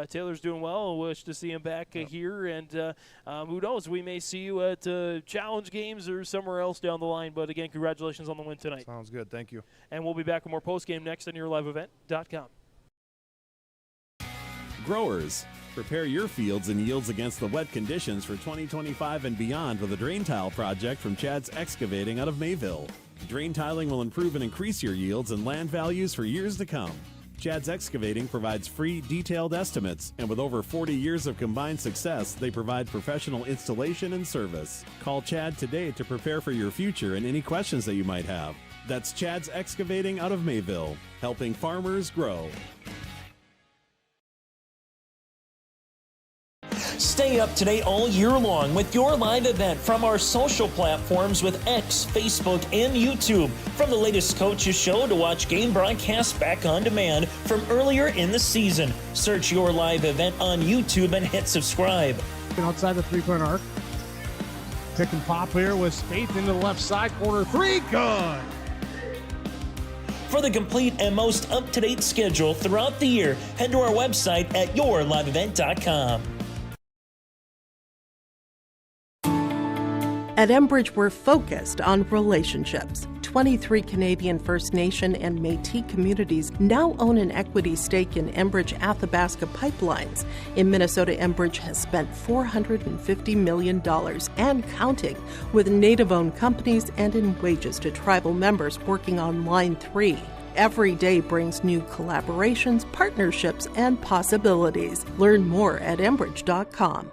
Taylor's doing well. Wish to see him back here, and who knows, we may see you at challenge games or somewhere else down the line. But again, congratulations on the win tonight. Sounds good. Thank you. And we'll be back with more postgame next on YourLiveEvent.com. Growers, prepare your fields and yields against the wet conditions for 2025 and beyond with a drain tile project from Chad's Excavating out of Mayville. Drain tiling will improve and increase your yields and land values for years to come. Chad's Excavating provides free, detailed estimates, and with over 40 years of combined success, they provide professional installation and service. Call Chad today to prepare for your future and any questions that you might have. That's Chad's Excavating out of Mayville, helping farmers grow. Stay up to date all year long with your live event from our social platforms with X, Facebook, and YouTube. From the latest coaches show to watch game broadcasts back on demand from earlier in the season. Search your live event on YouTube and hit subscribe. Outside the three-point arc. Pick and pop here with Spaeth into the left side corner. Three, good. For the complete and most up-to-date schedule throughout the year, head to our website at yourliveevent.com. At Enbridge, we're focused on relationships. 23 Canadian First Nation and Métis communities now own an equity stake in Enbridge Athabasca Pipelines. In Minnesota, Enbridge has spent $450 million and counting with Native-owned companies and in wages to tribal members working on Line 3. Every day brings new collaborations, partnerships, and possibilities. Learn more at Enbridge.com.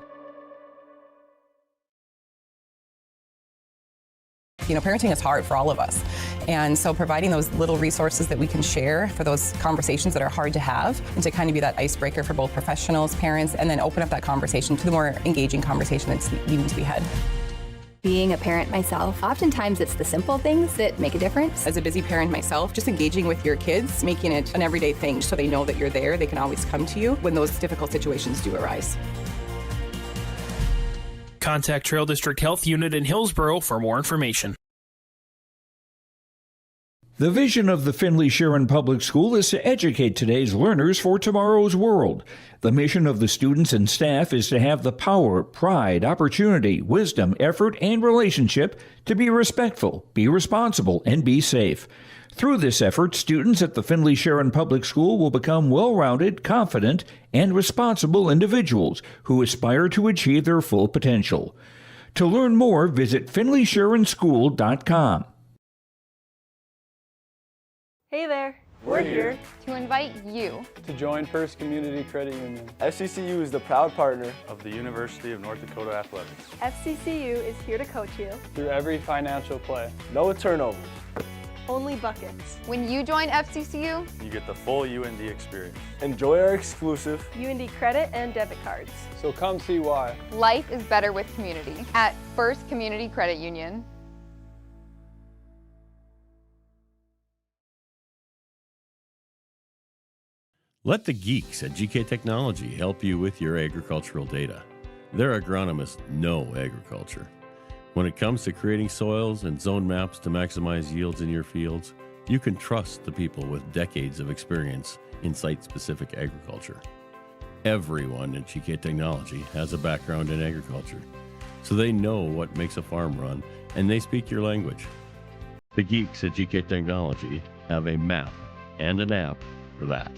Parenting is hard for all of us. And so providing those little resources that we can share for those conversations that are hard to have and to kind of be that icebreaker for both professionals, parents, and then open up that conversation to the more engaging conversation that's needing to be had. Being a parent myself, oftentimes it's the simple things that make a difference. As a busy parent myself, just engaging with your kids, making it an everyday thing so they know that you're there, they can always come to you when those difficult situations do arise. Contact Trail District Health Unit in Hillsborough for more information. The vision of the Findlay-Sharon Public School is to educate today's learners for tomorrow's world. The mission of the students and staff is to have the power, pride, opportunity, wisdom, effort, and relationship to be respectful, be responsible, and be safe. Through this effort, students at the Findlay-Sharon Public School will become well-rounded, confident, and responsible individuals who aspire to achieve their full potential. To learn more, visit FindlaySharonSchool.com. Hey there, we're here to invite you to join First Community Credit Union. FCCU is the proud partner of the University of North Dakota Athletics. FCCU is here to coach you through every financial play. No turnovers. Only buckets. When you join FCCU, you get the full UND experience. Enjoy our exclusive UND credit and debit cards. So come see why. Life is better with community at First Community Credit Union. Let the geeks at GK Technology help you with your agricultural data. Their agronomists know agriculture. When it comes to creating soils and zone maps to maximize yields in your fields, you can trust the people with decades of experience in site-specific agriculture. Everyone at GK Technology has a background in agriculture, so they know what makes a farm run, and they speak your language. The geeks at GK Technology have a map and an app for that.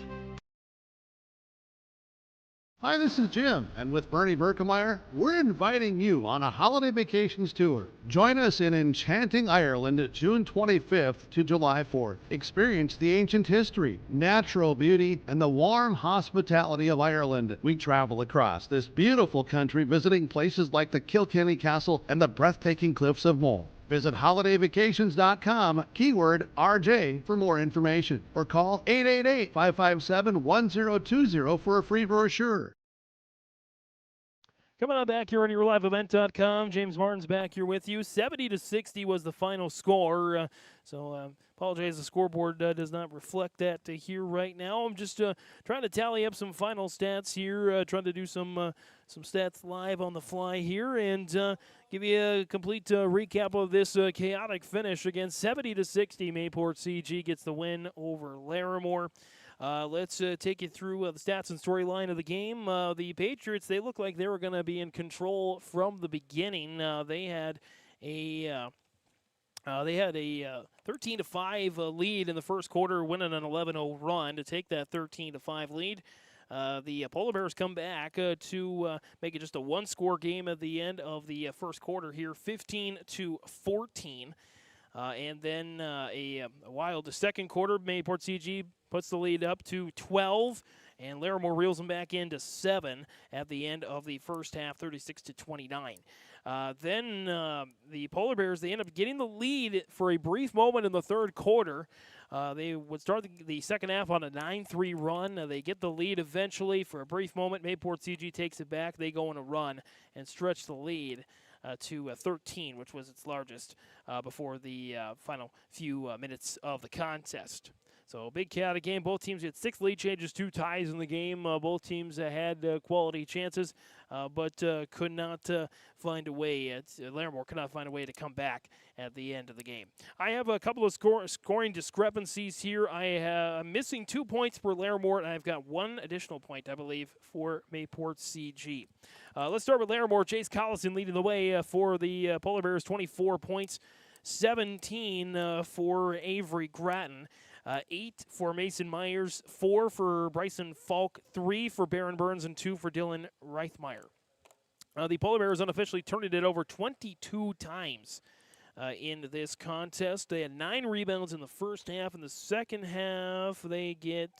Hi, this is Jim, and with Bernie Berkemeyer, we're inviting you on a holiday vacations tour. Join us in enchanting Ireland June 25th to July 4th. Experience the ancient history, natural beauty, and the warm hospitality of Ireland. We travel across this beautiful country visiting places like the Kilkenny Castle and the breathtaking cliffs of Moher. Visit holidayvacations.com, keyword RJ, for more information, or call 888-557-1020 for a free brochure. Coming on back here on YourLiveEvent.com, James Martin's back here with you. 70-60 was the final score. Apologize, the scoreboard does not reflect that here right now. I'm just trying to tally up some final stats here, trying to do some some stats live on the fly here and give you a complete recap of this chaotic finish. Again, 70-60, Mayport CG gets the win over Larimore. Let's take you through the stats and storyline of the game. The Patriots, they look like they were going to be in control from the beginning. They had a 13-5 lead in the first quarter, winning an 11-0 run to take that 13-5 lead. The Polar Bears come back to make it just a one-score game at the end of the first quarter here, 15-14. And then a wild second quarter, Mayport CG puts the lead up to 12, and Larimore reels them back into 7 at the end of the first half, 36-29. Then the Polar Bears, they end up getting the lead for a brief moment in the third quarter. They would start the second half on a 9-3 run. They get the lead eventually for a brief moment. Mayport CG takes it back. They go on a run and stretch the lead to 13, which was its largest before the final few minutes of the contest. So big chaotic game. Both teams had 6 lead changes, 2 ties in the game. Both teams had quality chances, but could not find a way. Larimore could not find a way to come back at the end of the game. I have a couple of scoring discrepancies here. I'm missing 2 points for Larimore, and I've got 1 additional point, I believe, for Mayport CG. Let's start with Larimore. Chase Collison leading the way for the Polar Bears, 24 points, 17 for Avery Grattan. 8 for Mason Myers, 4 for Bryson Falk, 3 for Baron Burns, and 2 for Dylan Reichmeyer. The Polar Bears unofficially turned it over 22 times in this contest. They had 9 rebounds in the first half. In the second half, they get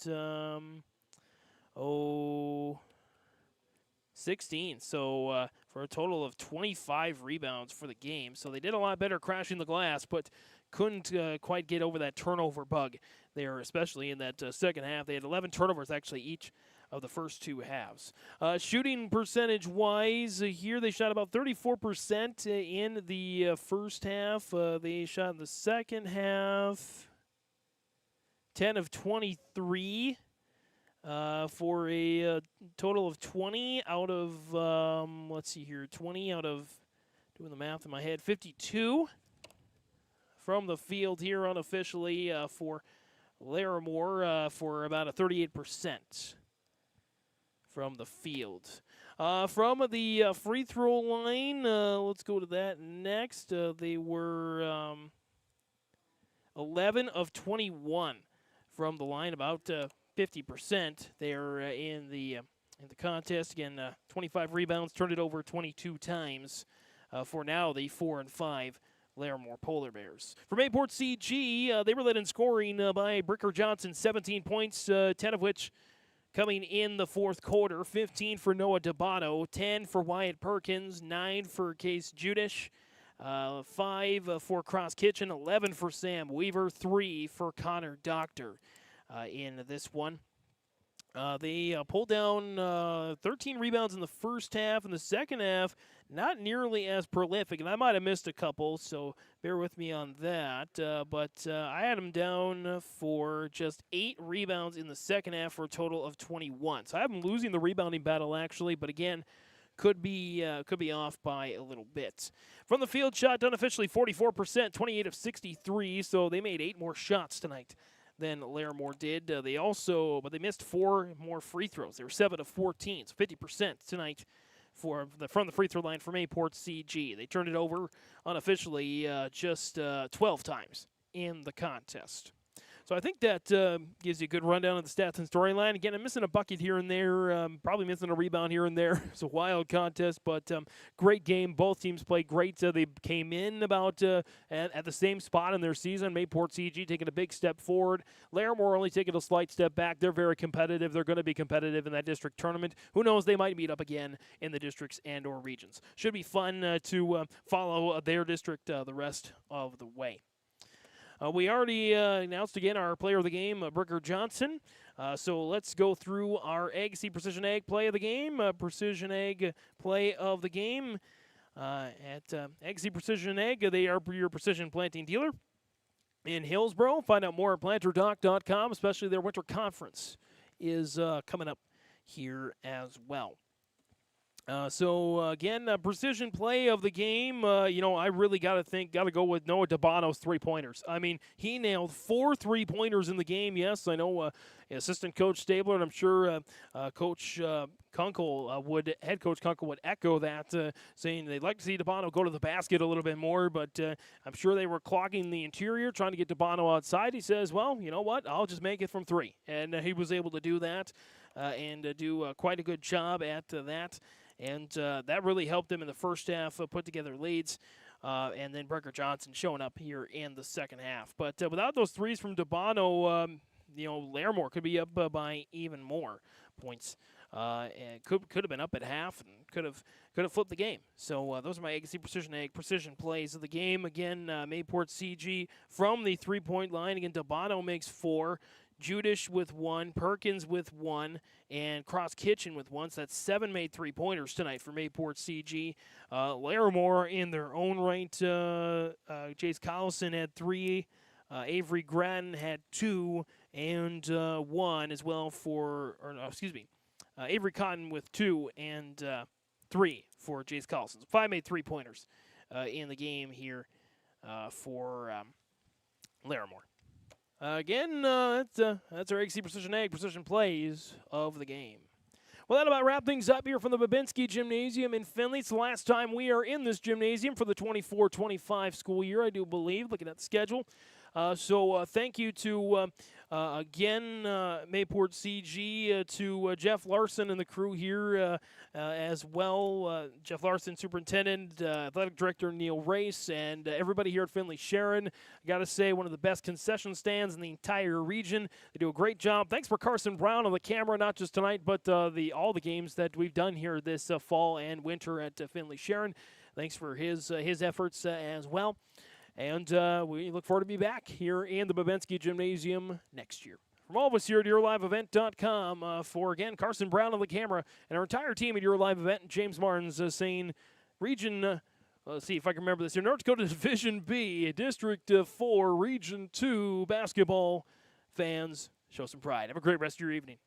16. So for a total of 25 rebounds for the game. So they did a lot better crashing the glass, but couldn't quite get over that turnover bug there, especially in that second half. They had 11 turnovers, actually, each of the first 2 halves. Shooting percentage-wise, here they shot about 34% in the first half. They shot in the second half 10 of 23 for a total of 20 out of, let's see here, 20 out of, doing the math in my head, 52 from the field here unofficially for Larimore for about a 38% from the field. From the free throw line, let's go to that next. They were 11 of 21 from the line, about 50% there in the contest. Again, 25 rebounds, turned it over 22 times for now the 4-5 Larimore Polar Bears. For Mayport CG, they were led in scoring by Bricker Johnson, 17 points, 10 of which coming in the fourth quarter. 15 for Noah Debato, 10 for Wyatt Perkins, 9 for Case Judish, 5 for Cross Kitchen, 11 for Sam Weaver, 3 for Connor Doctor in this one. They pulled down 13 rebounds in the first half. In the second half, not nearly as prolific, and I might have missed a couple, so bear with me on that. But I had them down for just 8 rebounds in the second half for a total of 21. So I have them losing the rebounding battle, actually, but again, could be off by a little bit. From the field, shot done officially 44%, 28 of 63, so they made 8 more shots tonight than Larimore did. But they missed 4 more free throws. They were 7 of 14, so 50% tonight from the free throw line for Mayport CG. They turned it over unofficially just 12 times in the contest. So I think that gives you a good rundown of the stats and storyline. Again, I'm missing a bucket here and there, probably missing a rebound here and there. It's a wild contest, but great game. Both teams played great. They came in about at the same spot in their season. Mayport CG taking a big step forward. Larimore only taking a slight step back. They're very competitive. They're going to be competitive in that district tournament. Who knows? They might meet up again in the districts and or regions. Should be fun to follow their district the rest of the way. We already announced again our player of the game, Bricker Johnson. So let's go through our Ag Seed Precision Ag play of the game. Precision Ag play of the game at Ag Seed Precision Ag. They are your precision planting dealer in Hillsboro. Find out more at planterdoc.com, especially their winter conference is coming up here as well. Again, precision play of the game. I really got to go with Noah DeBono's three-pointers. I mean, he nailed 4 3-pointers in the game. Yes, I know assistant coach Stabler, and I'm sure Coach Kunkel head coach Kunkel would echo that, saying they'd like to see DeBono go to the basket a little bit more, but I'm sure they were clogging the interior, trying to get DeBono outside. He says, well, you know what, I'll just make it from 3. And he was able to do that and do quite a good job at that. And that really helped them in the first half, put together leads. And then Brecker Johnson showing up here in the second half. But without those threes from DeBono, Larimore could be up by even more points. And could have been up at half and could have flipped the game. So those are my precision plays of the game. Again, Mayport CG from the 3-point line. Again, DeBono makes 4. Judish with 1, Perkins with 1, and Cross Kitchen with 1. So that's 7 made 3-pointers tonight for Mayport CG. Larimore in their own right. Jace Collison had 3. Avery Grattan had 2 and 1 as well Avery Cotton with 2 and 3 for Jace Collison. So 5 made 3-pointers in the game here for Larimore. Again, that's our AGC Precision plays of the game. Well, that about wraps things up here from the Babinski Gymnasium in Findlay. It's the last time we are in this gymnasium for the 24-25 school year, I do believe, looking at the schedule. Thank you to, again, Mayport CG, to Jeff Larson and the crew here as well. Jeff Larson, Superintendent, Athletic Director Neil Race, and everybody here at Findlay Sharon. I got to say, one of the best concession stands in the entire region. They do a great job. Thanks for Carson Brown on the camera, not just tonight, but all the games that we've done here this fall and winter at Findlay Sharon. Thanks for his efforts as well. And we look forward to be back here in the Babinski Gymnasium next year. From all of us here at YourLiveEvent.com, for, again, Carson Brown on the camera and our entire team at Your Live Event, James Martins saying Region, let's see if I can remember this here, North Dakota Division B, District 4, Region 2 basketball fans, show some pride. Have a great rest of your evening.